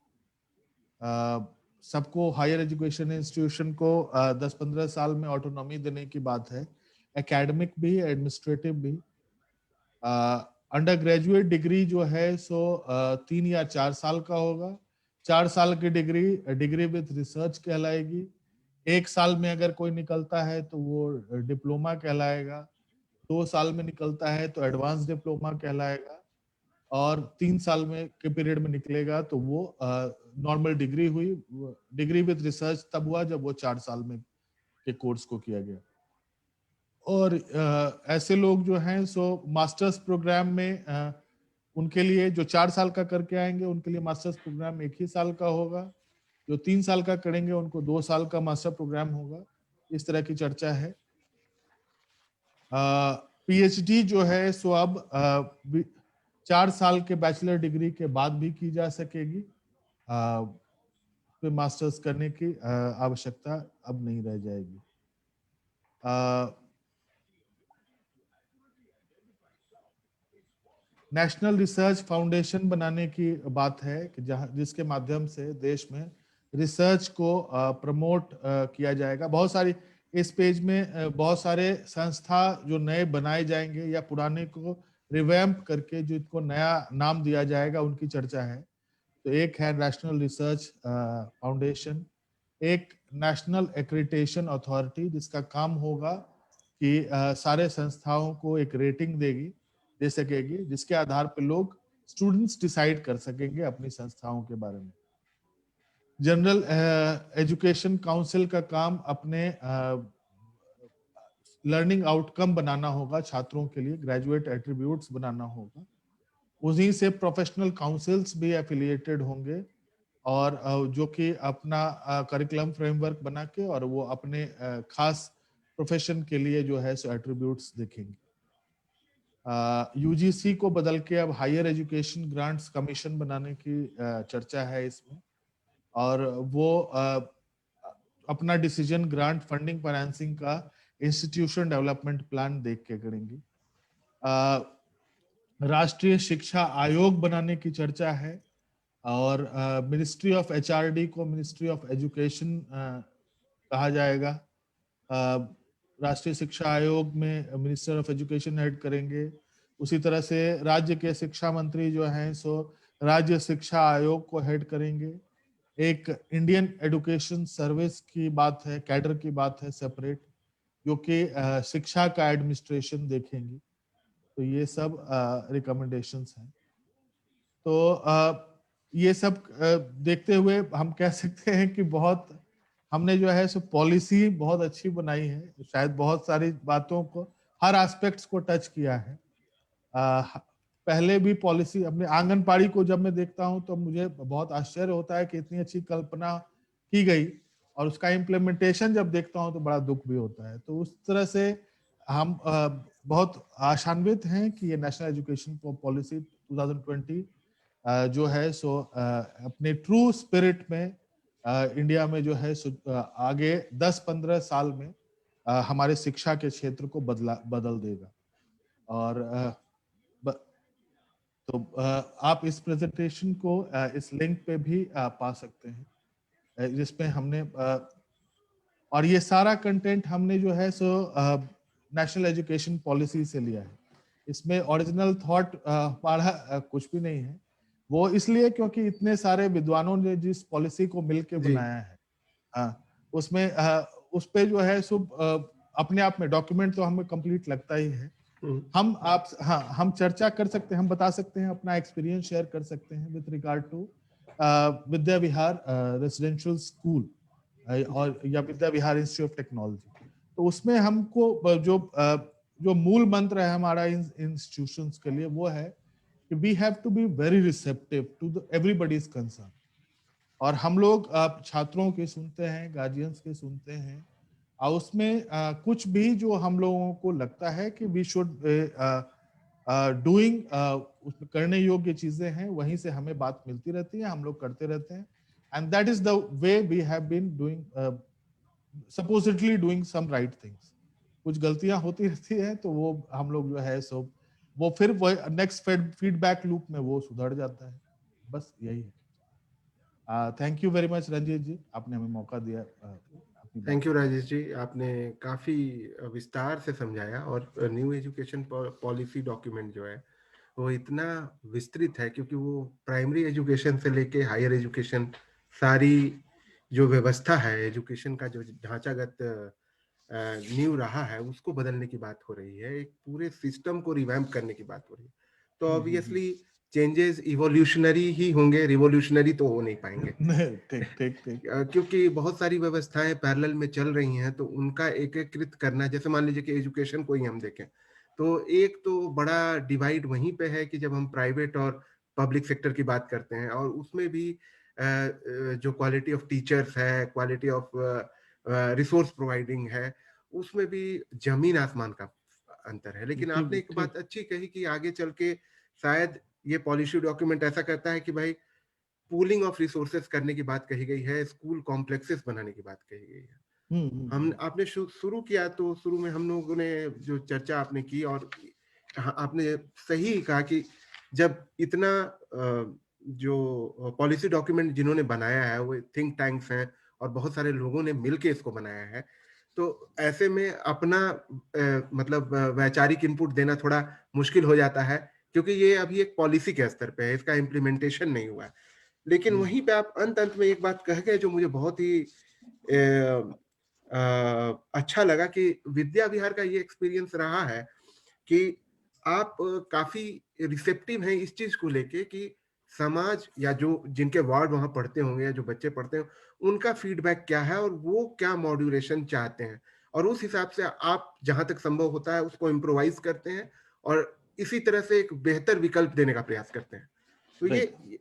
सबको हायर एजुकेशन इंस्टीट्यूशन को 10-15 साल में ऑटोनॉमी देने की बात है, एकेडमिक भी एडमिनिस्ट्रेटिव भी। अंडर ग्रेजुएट डिग्री जो है सो 3 या 4 साल का होगा। 4 साल की डिग्री विद रिसर्च कहलाएगी। 1 साल में अगर कोई निकलता है तो वो डिप्लोमा कहलाएगा। 2 साल में निकलता है तो एडवांस डिप्लोमा कहलाएगा और 3 साल में के पीरियड में निकलेगा तो वो नॉर्मल डिग्री हुई। डिग्री विद रिसर्च तब हुआ जब वो 4 साल में के कोर्स को किया गया। और ऐसे लोग जो हैं सो मास्टर्स प्रोग्राम में उनके लिए जो 4 साल का करके आएंगे उनके लिए मास्टर्स प्रोग्राम 1 ही साल का होगा। जो 3 साल का करेंगे उनको 2 साल का मास्टर प्रोग्राम होगा। इस तरह की चर्चा है। पीएचडी जो है सो अब 4 साल के बैचलर डिग्री के बाद भी की जा सकेगी। फिर मास्टर्स करने की आवश्यकता अब नहीं रह जाएगी। नेशनल रिसर्च फाउंडेशन बनाने की बात है कि जिसके माध्यम से देश में रिसर्च को प्रमोट किया जाएगा। बहुत सारी इस पेज में बहुत सारे संस्था जो नए बनाए जाएंगे या पुराने को रिवैम्प करके जो इनको नया नाम दिया जाएगा उनकी चर्चा है। तो एक है नेशनल रिसर्च फाउंडेशन, एक नेशनल एक्रीडिटेशन अथॉरिटी जिसका काम होगा कि सारे संस्थाओं को एक रेटिंग दे सकेगी, जिसके आधार पर लोग स्टूडेंट्स डिसाइड कर सकेंगे अपनी संस्थाओं के बारे में। जनरल एजुकेशन काउंसिल का काम अपने लर्निंग आउटकम बनाना होगा, छात्रों के लिए ग्रेजुएट एट्रीब्यूट्स बनाना होगा। उसी से प्रोफेशनल काउंसिल्स भी एफिलिएटेड होंगे और जो कि अपना करिकुलम फ्रेमवर्क बना के और वो अपने खास प्रोफेशन के लिए जो है सो एट्रीब्यूट्स देखेंगे। यूजीसी को बदल के अब हायर एजुकेशन ग्रांट्स कमीशन बनाने की चर्चा है इसमें, और वो अपना डिसीजन ग्रांट फंडिंग फाइनेंसिंग का इंस्टीट्यूशन डेवलपमेंट प्लान देख के करेंगे। राष्ट्रीय शिक्षा आयोग बनाने की चर्चा है, और मिनिस्ट्री ऑफ एचआरडी को मिनिस्ट्री ऑफ एजुकेशन कहा जाएगा। राष्ट्रीय शिक्षा आयोग में मिनिस्टर ऑफ एजुकेशन हेड करेंगे। उसी तरह से राज्य के शिक्षा मंत्री जो हैं सो राज्य शिक्षा आयोग को हेड करेंगे। एक इंडियन एजुकेशन सर्विस की बात है, कैडर की बात है सेपरेट, जो कि शिक्षा का एडमिनिस्ट्रेशन देखेंगी। तो ये सब रिकमेंडेशंस हैं। तो ये सब देखते हुए हम कह सकते हैं कि बहुत हमने जो है सो पॉलिसी बहुत अच्छी बनाई है, शायद बहुत सारी बातों को, हर एस्पेक्ट्स को टच किया है। पहले भी पॉलिसी अपने आंगनबाड़ी को जब मैं देखता हूं तो मुझे बहुत आश्चर्य होता है कि इतनी अच्छी कल्पना की गई, और उसका इम्प्लीमेंटेशन जब देखता हूं तो बड़ा दुख भी होता है। तो उस तरह से हम बहुत आशान्वित हैं कि ये नेशनल एजुकेशन पॉलिसी 2020 जो है सो अपने ट्रू स्पिरिट में इंडिया में जो है सो आगे 10-15 साल में हमारे शिक्षा के क्षेत्र को बदल देगा। और तो आप इस प्रेजेंटेशन को इस लिंक पे भी पा सकते हैं, जिसमें हमने और ये सारा कंटेंट हमने जो है सो नेशनल एजुकेशन पॉलिसी से लिया है। इसमें ओरिजिनल थॉट पढ़ा कुछ भी नहीं है, वो इसलिए क्योंकि इतने सारे विद्वानों ने जिस पॉलिसी को मिलके जी। बनाया है, उसमें उस पे जो है सो अपने आप में डॉक्यूमेंट तो हमें कंप्लीट लगता ही है। हम चर्चा कर सकते हैं, हम बता सकते हैं, अपना एक्सपीरियंस शेयर कर सकते हैं with regard to Vidya Vihar residential school और या Vidya Vihar institute of technology. तो उसमें हमको जो मूल मंत्र है हमारा इन इंस्टीट्यूशंस के लिए वो है कि we have to be very receptive to the everybody's concern. और हम लोग छात्रों के सुनते हैं, गार्जियंस के सुनते हैं, और उसमें कुछ भी जो हम लोगों को लगता है कि वी शुड डूइंग उसमें करने योग्य चीजें हैं, वहीं से हमें बात मिलती रहती है, हम लोग करते रहते हैं। And that is the way we have been doing, supposedly doing some right things. कुछ गलतियां होती रहती है तो वो हम लोग जो है सो वो फिर वो नेक्स्ट फीडबैक लूप में वो सुधर जाता है। बस यही है। Thank you very much Ranjit ji, आपने हमें मौका दिया अपनी बात। थैंक यू राजेश जी, आपने काफ़ी विस्तार से समझाया, और न्यू एजुकेशन पॉलिसी डॉक्यूमेंट जो है वो इतना विस्तृत है, क्योंकि वो प्राइमरी एजुकेशन से लेके हायर एजुकेशन, सारी जो व्यवस्था है एजुकेशन का, जो ढांचागत नींव रहा है, उसको बदलने की बात हो रही है, एक पूरे सिस्टम को रिवैम्प करने की बात हो रही है। तो ऑब्वियसली चेंजेस इवोल्यूशनरी ही होंगे, रिवोल्यूशनरी तो हो नहीं पाएंगे। ठीक ठीक ठीक। क्योंकि बहुत सारी व्यवस्थाएं पैरेलल में चल रही हैं, तो उनका एकीकृत करना, जैसे मान लीजिए कि एजुकेशन को ही हम देखें, तो एक तो बड़ा डिवाइड वहीं पे है कि जब हम प्राइवेट और पब्लिक सेक्टर की बात करते हैं, और उसमें भी जो क्वालिटी ऑफ टीचर्स है, क्वालिटी ऑफ रिसोर्स प्रोवाइडिंग है, उसमें भी जमीन आसमान का अंतर है। लेकिन आपने एक बात अच्छी कही कि आगे चल के शायद ये पॉलिसी डॉक्यूमेंट ऐसा करता है कि भाई पूलिंग ऑफ रिसोर्सेस करने की बात कही गई है, स्कूल कॉम्प्लेक्सेस बनाने की बात कही गई है। हम आपने शुरू किया, तो शुरू में हम लोगों ने जो चर्चा आपने की, और आपने सही कहा कि जब इतना जो पॉलिसी डॉक्यूमेंट जिन्होंने बनाया है वो थिंक टैंक्स हैं, और बहुत सारे लोगों ने मिलके इसको बनाया है, तो ऐसे में अपना मतलब वैचारिक इनपुट देना थोड़ा मुश्किल हो जाता है, क्योंकि ये अभी एक पॉलिसी के स्तर पे है, इसका इम्प्लीमेंटेशन नहीं हुआ है। लेकिन वहीं पे आप अंत में एक बात कह गए जो मुझे बहुत ही अच्छा लगा, कि विद्या विहार का ये एक्सपीरियंस रहा है कि आप काफी रिसेप्टिव हैं इस चीज को लेके कि समाज या जो जिनके वार्ड वहां पढ़ते होंगे या जो बच्चे पढ़ते हैं, उनका फीडबैक क्या है और वो क्या मॉड्यूलेशन चाहते हैं, और उस हिसाब से आप जहां तक संभव होता है उसको इम्प्रोवाइज करते हैं, और इसी तरह से एक बेहतर विकल्प देने का प्रयास करते हैं। तो ये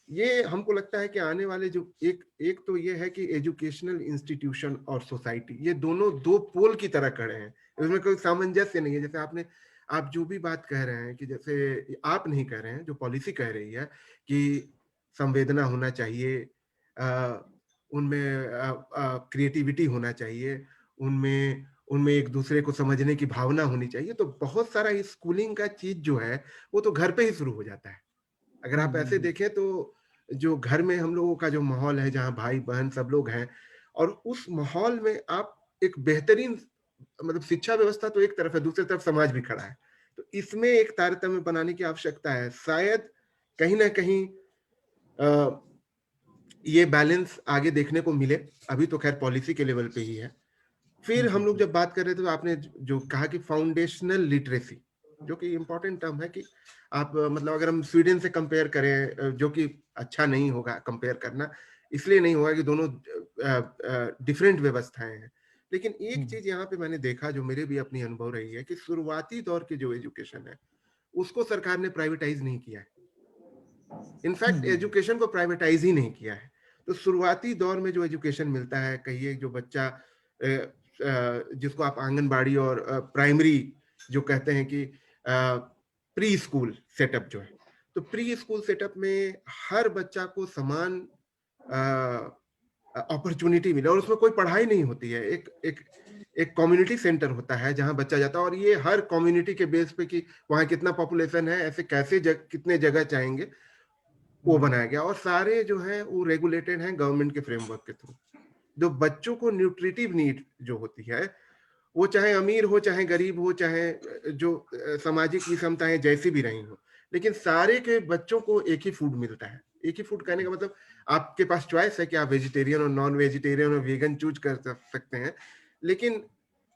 ये हमको लगता है कि आने वाले जो एक एक तो ये है कि एजुकेशनल इंस्टीट्यूशन और सोसाइटी, ये दोनों दो पोल की तरह खड़े हैं, इसमें कोई सामंजस्य नहीं है। जैसे आप जो भी बात कह रहे हैं कि जैसे आप नहीं कह रहे हैं, जो पॉलिसी कह रही है कि संवेदना होना चाहिए, उनमें क्रिएटिविटी होना चाहिए, उनमें उनमें एक दूसरे को समझने की भावना होनी चाहिए, तो बहुत सारा स्कूलिंग का चीज जो है वो तो घर पे ही शुरू हो जाता है। अगर आप ऐसे देखें तो जो घर में हम लोगों का जो माहौल है, जहाँ भाई बहन सब लोग हैं, और उस माहौल में आप एक बेहतरीन, मतलब शिक्षा व्यवस्था तो एक तरफ है, दूसरी तरफ समाज भी खड़ा है, तो इसमें एक तारतम्य बनाने की आवश्यकता है। शायद कहीं ना कहीं अ, ये बैलेंस आगे देखने को मिले। अभी तो खैर पॉलिसी के लेवल पे ही है। फिर हम लोग जब बात कर रहे थे तो आपने जो कहा कि फाउंडेशनल लिटरेसी, जो कि इंपॉर्टेंट टर्म है, कि आप मतलब अगर हम स्वीडन से कंपेयर करें, जो कि अच्छा नहीं होगा कंपेयर करना, इसलिए नहीं होगा कि दोनों डिफरेंट व्यवस्थाएं हैं। लेकिन एक चीज यहाँ पे मैंने देखा, जो मेरे भी अपनी अनुभव रही है, कि शुरुआती दौर की जो एजुकेशन है उसको सरकार ने प्राइवेटाइज नहीं किया है। इनफैक्ट एजुकेशन को प्राइवेटाइज ही नहीं किया है। तो शुरुआती दौर में जो एजुकेशन मिलता है, कहिए जो बच्चा जिसको आप आंगनबाड़ी और प्राइमरी जो कहते हैं कि प्री स्कूल सेटअप जो है, तो प्री स्कूल सेटअप में हर बच्चा को समान अपॉर्चुनिटी मिले, और उसमें कोई पढ़ाई नहीं होती है। एक एक एक कम्युनिटी सेंटर होता है जहां बच्चा जाता है, और ये हर कम्युनिटी के बेस पे कि वहां कितना पॉपुलेशन है, ऐसे कैसे कितने जगह चाहेंगे, वो बनाया गया। और सारे जो है वो रेगुलेटेड हैं गवर्नमेंट के फ्रेमवर्क के थ्रू। जो बच्चों को न्यूट्रिटिव नीड जो होती है, वो चाहे अमीर हो चाहे गरीब हो, चाहे जो सामाजिक विषमताएं जैसी भी रही हो, लेकिन सारे के बच्चों को एक ही फूड मिलता है। एक ही फूड कहने का मतलब आपके पास चॉइस है कि आप वेजिटेरियन और नॉन वेजिटेरियन और वेगन चूज कर सकते हैं, लेकिन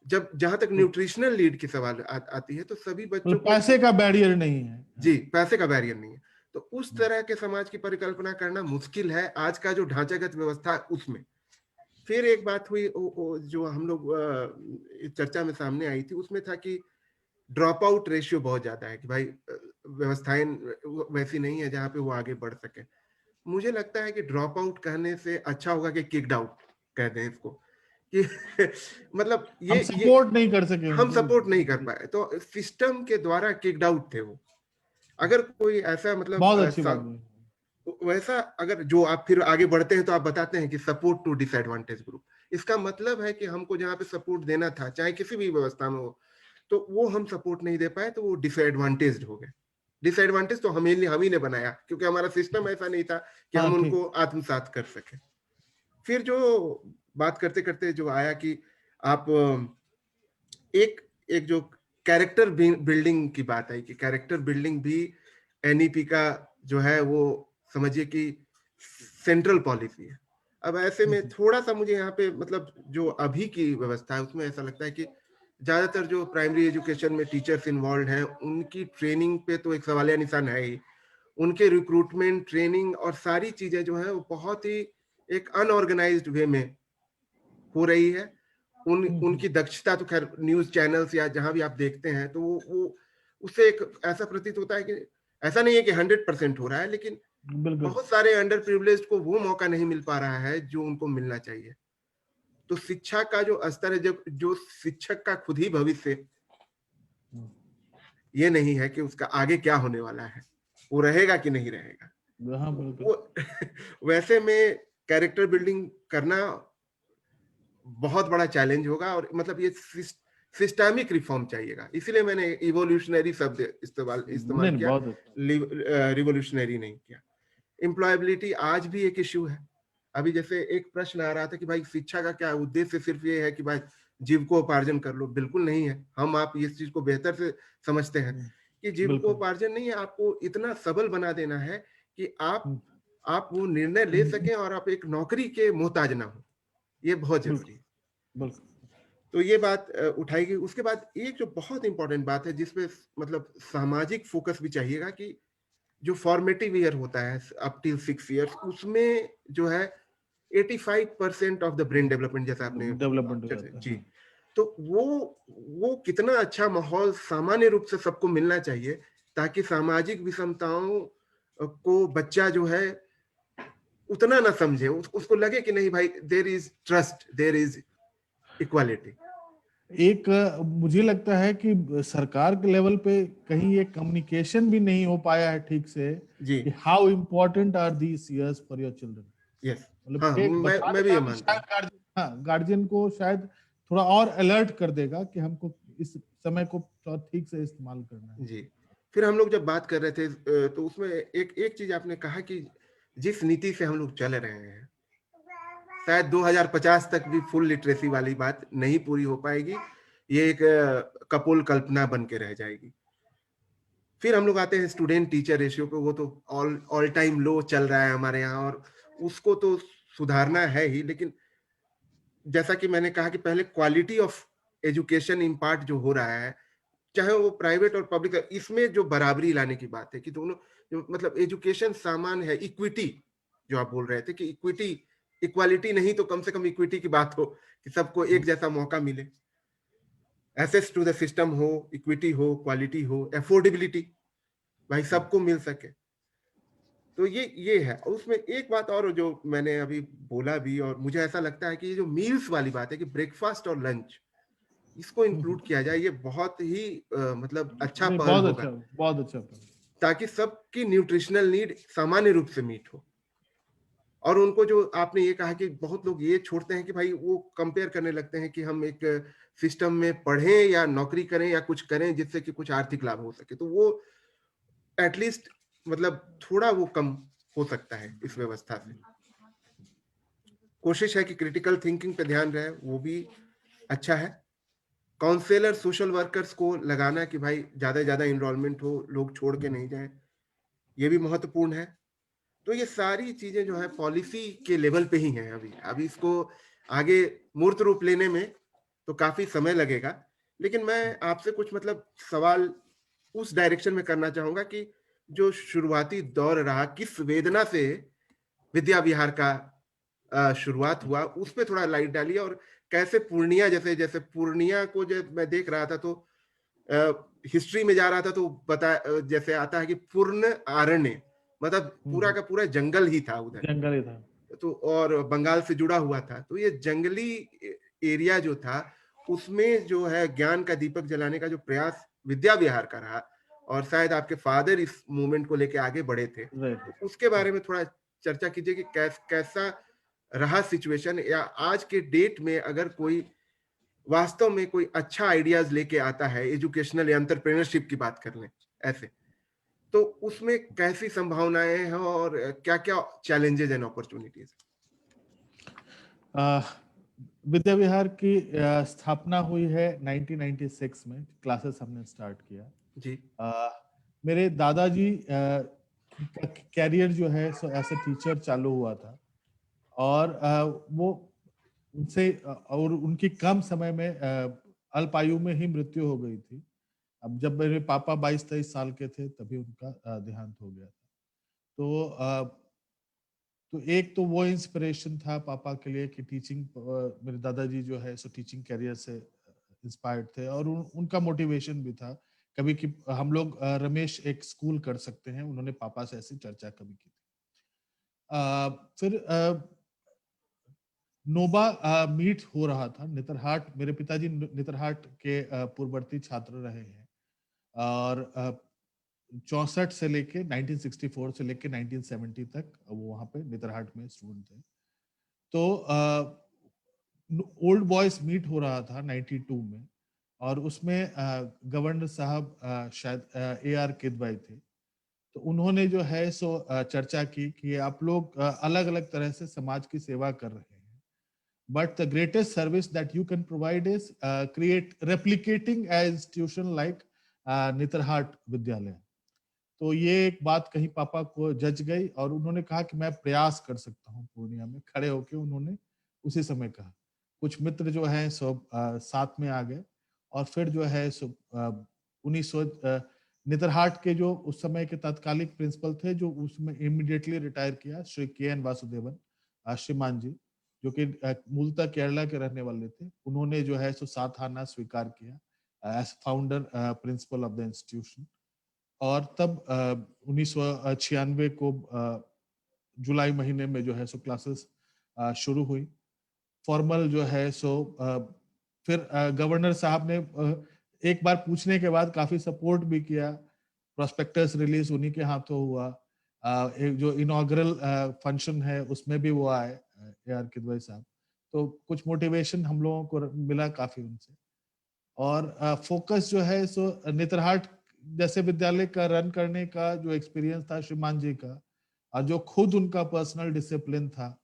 जब जहां तक न्यूट्रिशनल नीड की सवाल आती है, तो सभी बच्चों को पैसे का बैरियर नहीं है। जी, पैसे का बैरियर नहीं है। तो उस तरह के समाज की परिकल्पना करना मुश्किल है आज का जो ढांचागत व्यवस्था है उसमें। फिर एक बात हुई जो हम लोग चर्चा में सामने आई थी, उसमें था कि ड्रॉप आउट रेशियो बहुत ज्यादा है, कि भाई व्यवस्थाएं वैसी नहीं है जहां पे वो आगे बढ़ सके। मुझे लगता है कि ड्रॉप आउट कहने से अच्छा होगा कि किक्ड आउट कह दें इसको, कि मतलब हम ये सपोर्ट नहीं कर सके हम उनको। सपोर्ट नहीं कर पाए, तो सिस्टम के द्वारा किक्ड आउट थे वो। अगर कोई ऐसा मतलब बहुत अच्छी बात है। वैसा, अगर जो आप फिर आगे बढ़ते हैं तो आप बताते हैं कि सपोर्ट टू डिसएडवांटेज ग्रुप, इसका मतलब है कि हमको जहाँ पे सपोर्ट देना था, चाहे किसी भी व्यवस्था में हो, तो वो हम सपोर्ट नहीं दे पाए, तो वो डिसएडवांटेज हो गए। डिसएडवांटेज तो हम ही ने बनाया, क्योंकि हमारा सिस्टम ऐसा नहीं था कि हाँ हम ठीक। उनको आत्मसात कर सके। फिर जो बात करते करते जो आया कि आप एक एक जो कैरेक्टर बिल्डिंग की बात आई, कि कैरेक्टर बिल्डिंग भी एनईपी का जो है वो समझिए कि सेंट्रल पॉलिसी है। अब ऐसे में थोड़ा सा मुझे यहाँ पे मतलब जो अभी की व्यवस्था है उसमें ऐसा लगता है कि ज्यादातर जो प्राइमरी एजुकेशन में टीचर्स इन्वॉल्व हैं, उनकी ट्रेनिंग पे तो एक सवालिया निशान है ही। उनके रिक्रूटमेंट, ट्रेनिंग और सारी चीजें जो है वो बहुत ही एक अनऑर्गेनाइज्ड वे में हो रही है। उनकी दक्षता तो खैर न्यूज चैनल्स या जहां भी आप देखते हैं, तो वो उससे एक ऐसा प्रतीत होता है कि ऐसा नहीं है कि 100% हो रहा है, लेकिन बिल्कुल बहुत सारे अंडर प्रिविलेज्ड को वो मौका नहीं मिल पा रहा है जो उनको मिलना चाहिए। तो शिक्षा का जो स्तर है, जब जो शिक्षक का खुद ही भविष्य ये नहीं है कि उसका आगे क्या होने वाला है, वो रहेगा कि नहीं रहेगा, हाँ बिल्कुल। वो वैसे में कैरेक्टर बिल्डिंग करना बहुत बड़ा चैलेंज होगा, और मतलब ये सिस्टमिक रिफॉर्म चाहिएगा। इसीलिए मैंने इवोल्यूशनरी शब्द इस्तेमाल इस्तेमाल नहीं किया, बहुत अच्छा। रिवोल्यूशनरी नहीं किया। एम्प्लॉयबिलिटी आज भी एक इश्यू है। अभी जैसे एक प्रश्न आ रहा था कि भाई शिक्षा का क्या उद्देश्य सिर्फ ये है कि भाई जीविकोपार्जन कर लो, बिल्कुल नहीं है। हम आप इस चीज को बेहतर से समझते हैं कि बिल्कुल। जीविकोपार्जन नहीं है, आपको इतना सबल बना देना है कि आप वो निर्णय ले सकें और आप एक नौकरी के मोहताज ना हो। ये बहुत जरूरी बिल्कुल है। बिल्कुल। तो ये बात उठाई गई। उसके बाद एक जो बहुत इंपॉर्टेंट बात है जिसपे मतलब सामाजिक फोकस भी चाहिएगा, कि जो फॉर्मेटिव ईयर होता है अप टिल 6 इयर्स, उसमें जो है 85% ऑफ द ब्रेन डेवलपमेंट, जैसा आपने डेवलपमेंट हो जाता है जी, हाँ। तो वो कितना अच्छा माहौल सामान्य रूप से सबको मिलना चाहिए, ताकि सामाजिक विषमताओं को बच्चा जो है उतना ना समझे, उसको लगे कि नहीं भाई, there is trust, there is equality. एक मुझे लगता है कि सरकार के लेवल पे कहीं ये कम्युनिकेशन भी नहीं हो पाया है ठीक से जी, कि how important are these years for your children. Yes, हाँ, मतलब एक मैं बताने भी ये का भी मानता शायद हूँ। गार्जियन, हाँ गार्जियन को शायद थोड़ा और अलर्ट कर देगा कि हमको इस समय को थोड़ा ठीक से इस्तेमाल करना है। जी, फिर हम लोग जब बात कर रहे थे तो उसमें एक एक चीज आपने कहा कि जिस नीति से हम लोग चल रहे हैं, शायद 2050 तक भी फुल लिटरेसी वाली बात नहीं पूरी हो पाएगी। ये एक कपोल कल्पना बन के रह जाएगी। फिर हम लोग आते हैं स्टूडेंट टीचर रेशियो पे, वो तो ऑल ऑल टाइम लो चल रहा है हमारे यहाँ, और उसको तो सुधारना है ही। लेकिन जैसा कि मैंने कहा कि पहले क्वालिटी ऑफ एजुकेशन इम्पार्ट जो हो रहा है, चाहे वो प्राइवेट और पब्लिक, इसमें जो बराबरी लाने की बात है कि दोनों जो मतलब एजुकेशन सामान है, इक्विटी जो आप बोल रहे थे कि इक्विटी, इक्वालिटी नहीं तो कम से कम इक्विटी की बात हो कि सबको एक जैसा मौका मिले, एसेस टू द सिस्टम हो, इक्विटी हो, क्वालिटी हो, अफोर्डेबिलिटी, भाई सबको मिल सके। तो ये है। और उसमें एक बात और जो मैंने अभी बोला भी, और मुझे ऐसा लगता है कि ये जो मील्स वाली बात है कि ब्रेकफास्ट और लंच, इसको इंक्लूड किया जाए, ये बहुत ही मतलब अच्छा नहीं, पहल होगा, बहुत अच्छा plan। ताकि सबकी न्यूट्रिशनल नीड सामान्य रूप से मीट हो। और उनको जो आपने ये कहा कि बहुत लोग ये छोड़ते हैं कि भाई वो कंपेयर करने लगते हैं कि हम एक सिस्टम में पढ़ें या नौकरी करें या कुछ करें जिससे कि कुछ आर्थिक लाभ हो सके, तो वो एटलीस्ट मतलब थोड़ा वो कम हो सकता है इस व्यवस्था से। कोशिश है कि क्रिटिकल थिंकिंग पे ध्यान रहे, वो भी अच्छा है। काउंसलर, सोशल वर्कर्स को लगाना कि भाई ज्यादा से ज्यादा इनरोलमेंट हो, लोग छोड़ के नहीं जाएं, ये भी महत्वपूर्ण है। तो ये सारी चीजें जो है पॉलिसी के लेवल पे ही हैं। अभी अभी इसको आगे मूर्त रूप लेने में तो काफी समय लगेगा। लेकिन मैं आपसे कुछ मतलब सवाल उस डायरेक्शन में करना चाहूंगा कि जो शुरुआती दौर रहा, किस वेदना से विद्या विहार का शुरुआत हुआ, उस पे थोड़ा लाइट डालिए। और कैसे पूर्णिया, जैसे जैसे पूर्णिया को जब मैं देख रहा था तो हिस्ट्री में जा रहा था तो जैसे आता है कि पूर्ण आरण्य, मतलब पूरा का पूरा जंगल ही था उधर। जंगल ही था। तो और बंगाल से जुड़ा हुआ था, तो ये जंगली एरिया जो था, उसमें जो है ज्ञान का दीपक जलाने का जो प्रयास विद्या विहार का रहा, और शायद आपके फादर इस मूवमेंट को लेके आगे बढ़े थे, राइट। तो उसके बारे में थोड़ा चर्चा कीजिए कि कैसा रहा सिचुएशन, या आज के डेट में अगर कोई वास्तव में कोई अच्छा आइडियाज लेके आता है, एजुकेशनल या एंटरप्रेन्योरशिप की बात कर लें ऐसे, तो उसमें कैसी संभावनाएं हैं और क्या क्या चैलेंजेस एंड अपॉर्चुनिटीज। अह, विद्या विहार की स्थापना हुई है 1996 में, क्लासेस हमने स्टार्ट किया। जी, मेरे दादाजी का कैरियर जो है सो एज ए टीचर चालू हुआ था, और वो उनसे और उनकी कम समय में अल्प आयु में ही मृत्यु हो गई थी। अब जब मेरे पापा 22-23 साल के थे तभी उनका देहांत हो गया था। तो एक तो वो इंस्पिरेशन था पापा के लिए कि टीचिंग, मेरे दादाजी जो है सो टीचिंग कैरियर से इंस्पायर्ड थे, और उनका मोटिवेशन भी था कभी कि हम लोग रमेश एक स्कूल कर सकते हैं, उन्होंने पापा से ऐसी चर्चा कभी की थी। फिर नोबा मीट हो रहा था नेतरहाट, मेरे पिताजी नेतरहाट के पूर्ववर्ती छात्र रहे हैं, और 64 से लेके 1964 से लेके 1970 तक वो वहाँ पे नेतरहाट में स्टूडेंट थे। तो ओल्ड बॉयज मीट हो रहा था 92 में, और उसमें गवर्नर साहब शायद AR किदवाई थे। तो उन्होंने जो है सो चर्चा की कि आप लोग अलग अलग तरह से समाज की सेवा कर रहे हैं, but the greatest service that you can provide is replicating a institution like Nitarhat विद्यालय। तो ये एक बात कहीं पापा को जज गई, और उन्होंने कहा कि मैं प्रयास कर सकता हूँ पूर्णिया में, खड़े होके उन्होंने उसी समय कहा। कुछ मित्र जो हैं सब साथ में आ गए, और फिर जो है सो 1900 नेतरहाट के जो उस समय के तात्कालिक प्रिंसिपल थे, जो उसमें इमीडिएटली रिटायर किया, श्री KN वासुदेवन श्रीमान जी, जो कि मूलतः केरला के रहने वाले थे, उन्होंने जो है सो साथ आना स्वीकार किया as founder principal of the institution. और तब 1996 को जुलाई महीने में जो है सो क्लासेस शुरू हुई। फॉर्मल जो है सो फिर गवर्नर साहब ने एक बार पूछने के बाद काफी सपोर्ट भी किया। प्रोस्पेक्टस रिलीज उन्हीं के हाथों हुआ। एक जो इनॉग्रल फंक्शन है उसमें भी वो आए, AR किदवई साहब। तो कुछ मोटिवेशन हम लोगों को मिला काफी उनसे। और फोकस जो है सो नेतरहाट जैसे विद्यालय का रन करने का जो एक्सपीरियंस था श्रीमान जी का, और जो खुद उनका पर्सनल डिसिप्लिन था,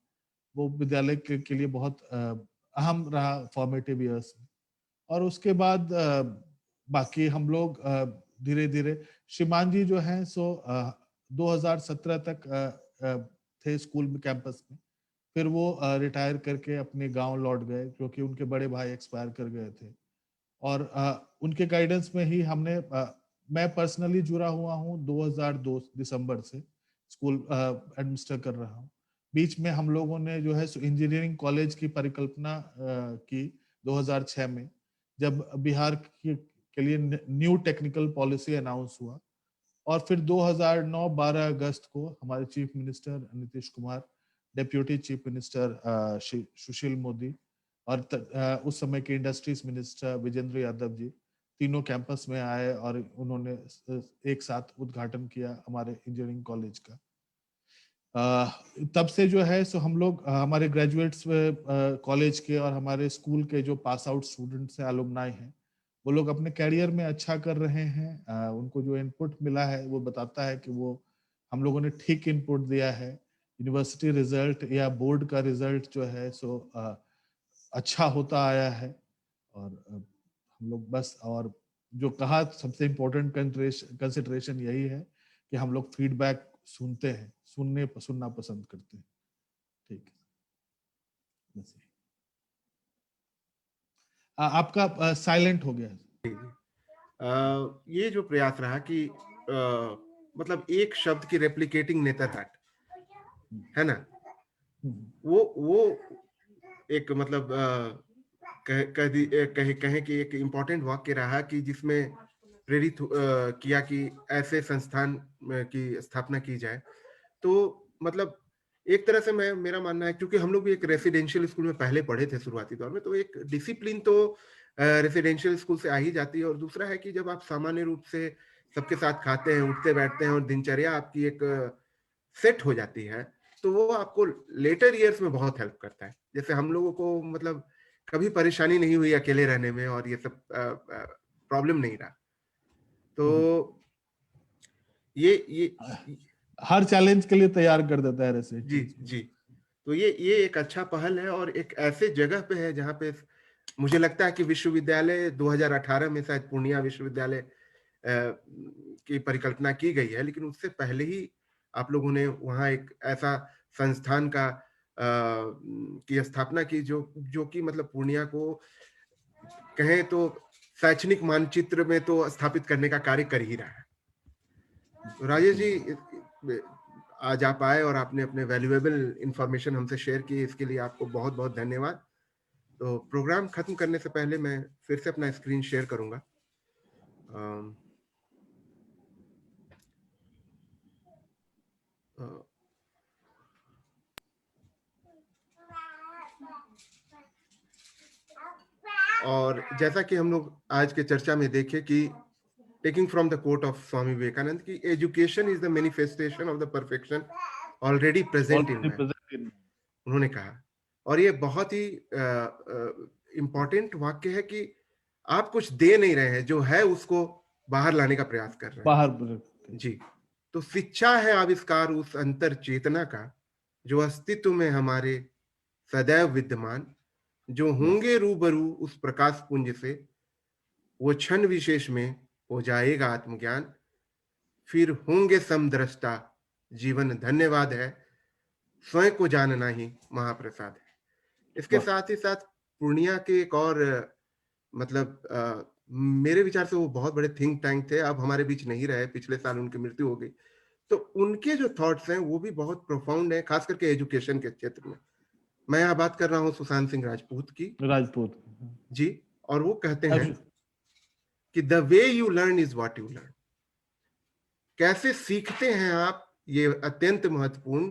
वो विद्यालय के लिए बहुत अहम रहा फॉर्मेटिव इयर्स में। और उसके बाद बाकी हम लोग धीरे धीरे, श्रीमान जी जो हैं सो 2017 तक थे स्कूल में, कैंपस में। फिर वो रिटायर करके अपने गांव लौट गए क्योंकि उनके बड़े भाई एक्सपायर कर गए थे। और उनके गाइडेंस में ही हमने मैं पर्सनली जुड़ा हुआ हूँ 2002 दिसंबर से, स्कूल एडमिनिस्टर कर रहा हूँ। बीच में हम लोगों ने जो है इंजीनियरिंग कॉलेज की परिकल्पना की 2006 में, जब बिहार के लिए न्यू टेक्निकल पॉलिसी अनाउंस हुआ। और फिर 2009-12 अगस्त को हमारे chief minister Nitish Kumar, deputy chief minister Sushil Modi, और उस समय के इंडस्ट्रीज मिनिस्टर विजेंद्र यादव जी, तीनों कैंपस में आए और उन्होंने एक साथ उद्घाटन किया हमारे इंजीनियरिंग कॉलेज का। तब से जो है सो हम लोग हमारे ग्रेजुएट्स कॉलेज के और हमारे स्कूल के जो पास आउट स्टूडेंट्स हैं, एलुमनाई हैं, वो लोग अपने कैरियर में अच्छा कर रहे हैं। उनको जो इनपुट मिला है वो बताता है कि वो हम लोगों ने ठीक इनपुट दिया है। यूनिवर्सिटी रिजल्ट या बोर्ड का रिजल्ट जो है सो अच्छा होता आया है। और हम लोग बस, और जो कहा सबसे इम्पोर्टेंट कंसिडरेशन यही है कि हम लोग फीडबैक सुनते हैं, सुनना पसंद करते हैं। ठीक है, बस यही। आपका साइलेंट हो गया। ये जो प्रयास रहा कि मतलब एक शब्द की रेप्लिकेटिंग नेतरहाट, है ना, वो एक मतलब कहे कि एक इम्पोर्टेंट वाक्य रहा कि जिसमें प्रेरित किया कि ऐसे संस्थान की स्थापना की जाए। तो मतलब एक तरह से मेरा मानना है, क्योंकि हम लोग भी एक रेसिडेंशियल स्कूल में पहले पढ़े थे शुरुआती दौर में, तो एक डिसिप्लिन तो रेसिडेंशियल स्कूल से आ ही जाती है। और दूसरा है कि जब आप सामान्य रूप से सबके साथ खाते हैं, उठते बैठते हैं और दिनचर्या आपकी एक सेट हो जाती है, तो वो आपको लेटर ईयर्स में बहुत हेल्प करता है। जैसे हम लोगों को मतलब कभी परेशानी नहीं हुई अकेले रहने में, और ये सब प्रॉब्लम नहीं रहा। तो ये हर चैलेंज के लिए तैयार कर देता है जी रेसिडेंशियल। जी। तो ये एक अच्छा पहल है, और एक ऐसे जगह पे है जहाँ पे मुझे लगता है कि विश्वविद्यालय 2018 में शायद पूर्णिया विश्वविद्यालय की परिकल्पना की गई है, लेकिन उससे पहले ही आप लोगों ने वहाँ एक ऐसा संस्थान का की स्थापना की जो कि मतलब पूर्णिया को कहें तो शैक्षणिक मानचित्र में तो स्थापित करने का कार्य कर ही रहा है। तो राजेश जी, आज आप आए और आपने अपने वैल्यूएबल इंफॉर्मेशन हमसे शेयर की, इसके लिए आपको बहुत बहुत धन्यवाद। तो प्रोग्राम खत्म करने से पहले मैं फिर से अपना स्क्रीन शेयर करूंगा। और जैसा कि हम लोग आज के चर्चा में देखें कि taking from the quote of Swami Vivekananda की education is the manifestation of the perfection already present in man, उन्होंने कहा। और ये बहुत ही इम्पोर्टेंट वाक्य है कि आप कुछ दे नहीं रहे हैं, जो है उसको बाहर लाने का प्रयास कर रहे हैं। जी। तो शिक्षा है आविष्कार उस अंतर चेतना का जो अस्तित्व में हमारे सदैव विद्यमान, जो होंगे रूबरू उस प्रकाश पुंज से, वो क्षण विशेष में हो जाएगा आत्मज्ञान, फिर होंगे समदृष्टा, जीवन धन्यवाद है, स्वयं को जानना ही महाप्रसाद है। इसके साथ ही साथ पूर्णिया के एक और मतलब मेरे विचार से वो बहुत बड़े थिंक टैंक थे, अब हमारे बीच नहीं रहे, पिछले साल उनकी मृत्यु हो गई। तो उनके जो थॉट्स हैं वो भी बहुत प्रोफाउंड है, खास करके एजुकेशन के क्षेत्र में। मैं यहाँ बात कर रहा हूँ सुशांत सिंह राजपूत की। जी। और वो कहते हैं कि the way you learn is what you learn. कैसे सीखते हैं आप, ये अत्यंत महत्वपूर्ण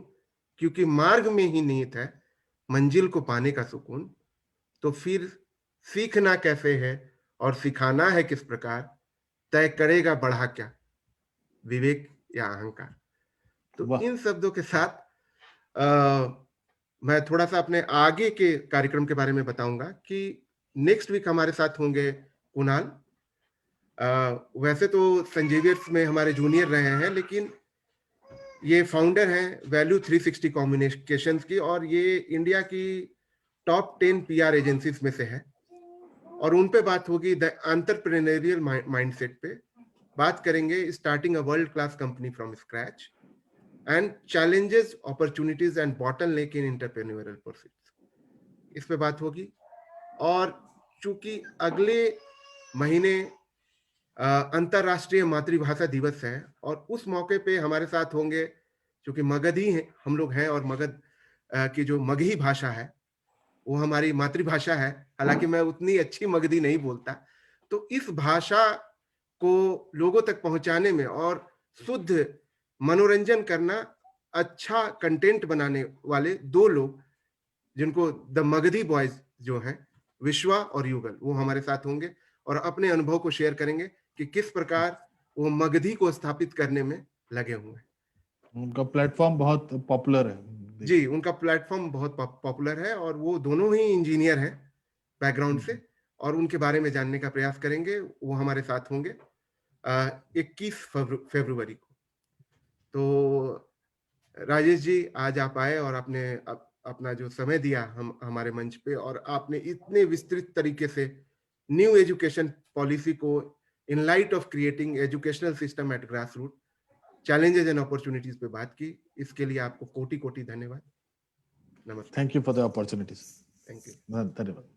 क्योंकि मार्ग में ही निहित है मंजिल को पाने का सुकून। तो फिर सीखना कैसे है और सिखाना है किस प्रकार, तय करेगा बढ़ा क्या, विवेक या अहंकार। तो वाह। इन शब्दों के साथ मैं थोड़ा सा अपने आगे के कार्यक्रम के बारे में बताऊंगा कि नेक्स्ट वीक हमारे साथ होंगे कुणाल। वैसे तो संजीवियर्स में हमारे जूनियर रहे हैं, लेकिन ये फाउंडर हैं वैल्यू 360 कम्युनिकेशंस की, और ये इंडिया की टॉप 10 पीआर एजेंसीज में से है। और उन पे बात होगी द एंटरप्रेन्योरियल माइंडसेट पे। बात करेंगे starting a world class company from scratch and challenges, opportunities and bottleneck in entrepreneurial pursuits, इस पे बात होगी। और चूंकि अगले महीने अंतरराष्ट्रीय मातृभाषा दिवस है, और उस मौके पे हमारे साथ होंगे, क्योंकि मगधी हैं हम लोग हैं, और मगध की जो मगही भाषा है वो हमारी मातृभाषा है। हालांकि मैं उतनी अच्छी मगधी नहीं बोलता। तो इस भाषा को लोगों तक पहुंचाने में और शुद्ध मनोरंजन करना, अच्छा कंटेंट बनाने वाले दो लोग, जिनको द मगधी बॉयज जो हैं, विश्वा और युगल, वो हमारे साथ होंगे और अपने अनुभव को शेयर करेंगे कि किस प्रकार वो मगधी को स्थापित करने में लगे हुए हैं। उनका प्लेटफॉर्म बहुत पॉपुलर है। जी, उनका प्लेटफॉर्म बहुत पॉपुलर है, और वो दोनों ही इंजीनियर हैं बैकग्राउंड से, और उनके बारे में जानने का प्रयास करेंगे। वो हमारे साथ होंगे 21 फरवरी को। तो राजेश जी, आज आप आए और आपने अपना जो समय दिया हमारे मंच पे, और आपने इतने विस्तृत तरीके से न्यू एजुकेशन पॉलिसी को in light of creating educational system at grass root, challenges and opportunities पे बात की, इसके लिए आपको कोटि कोटि धन्यवाद। नमस्कार। Thank you for the opportunities. Thank you. धन्यवाद।